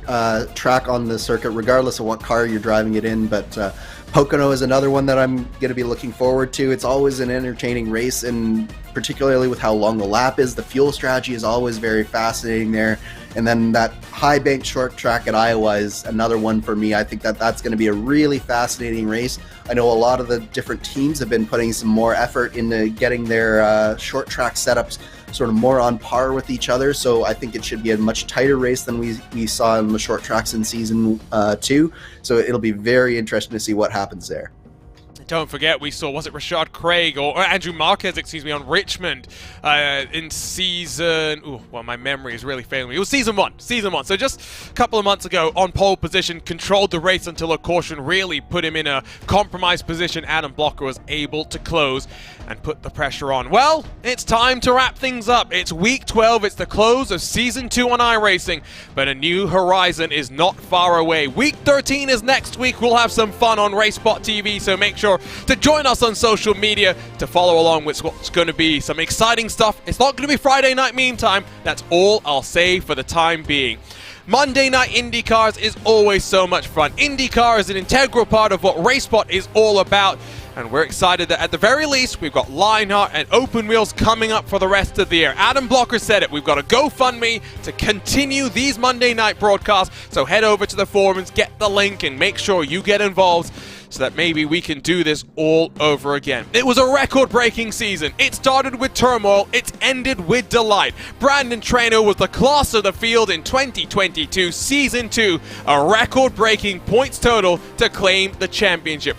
track on the circuit, regardless of what car you're driving it in. But Pocono is another one that I'm going to be looking forward to. It's always an entertaining race, and particularly with how long the lap is. The fuel strategy is always very fascinating there. And then that high bank short track at Iowa is another one for me. I think that's going to be a really fascinating race. I know a lot of the different teams have been putting some more effort into getting their short track setups sort of more on par with each other. So I think it should be a much tighter race than we saw in the short tracks in Season 2. So it'll be very interesting to see what happens there. Don't forget, we saw, was it Rashad Craig or Andrew Marquez, on Richmond in season... Ooh, well, my memory is really failing me. It was season one. So just a couple of months ago, on pole position, controlled the race until a caution really put him in a compromised position. Adam Blocker was able to close and put the pressure on. Well, it's time to wrap things up. It's week 12. It's the close of season 2 on iRacing, but a new horizon is not far away. Week 13 is next week. We'll have some fun on RaceSpotTV, so make sure to join us on social media to follow along with what's going to be some exciting stuff. It's not going to be Friday night meantime. That's all I'll say for the time being. Monday Night IndyCars is always so much fun. IndyCar is an integral part of what RaceSpot is all about. And we're excited that at the very least, we've got Lionheart and Open Wheels coming up for the rest of the year. Adam Blocker said it. We've got a GoFundMe to continue these Monday night broadcasts. So head over to the forums, get the link, and make sure you get involved so that maybe we can do this all over again. It was a record-breaking season. It started with turmoil. It's ended with delight. Brandon Traynor was the class of the field in 2022 Season 2, a record-breaking points total to claim the championship.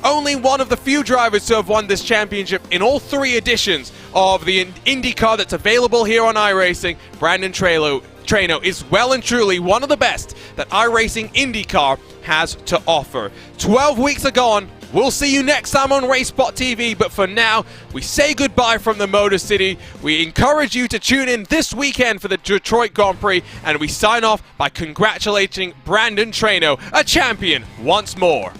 Only one of the few drivers to have won this championship in all 3 editions of the IndyCar that's available here on iRacing. Brandon Traynor is well and truly one of the best that iRacing IndyCar has to offer. 12 weeks are gone. We'll see you next time on RaceSpotTV, but for now, we say goodbye from the Motor City. We encourage you to tune in this weekend for the Detroit Grand Prix, and we sign off by congratulating Brandon Traynor, a champion once more.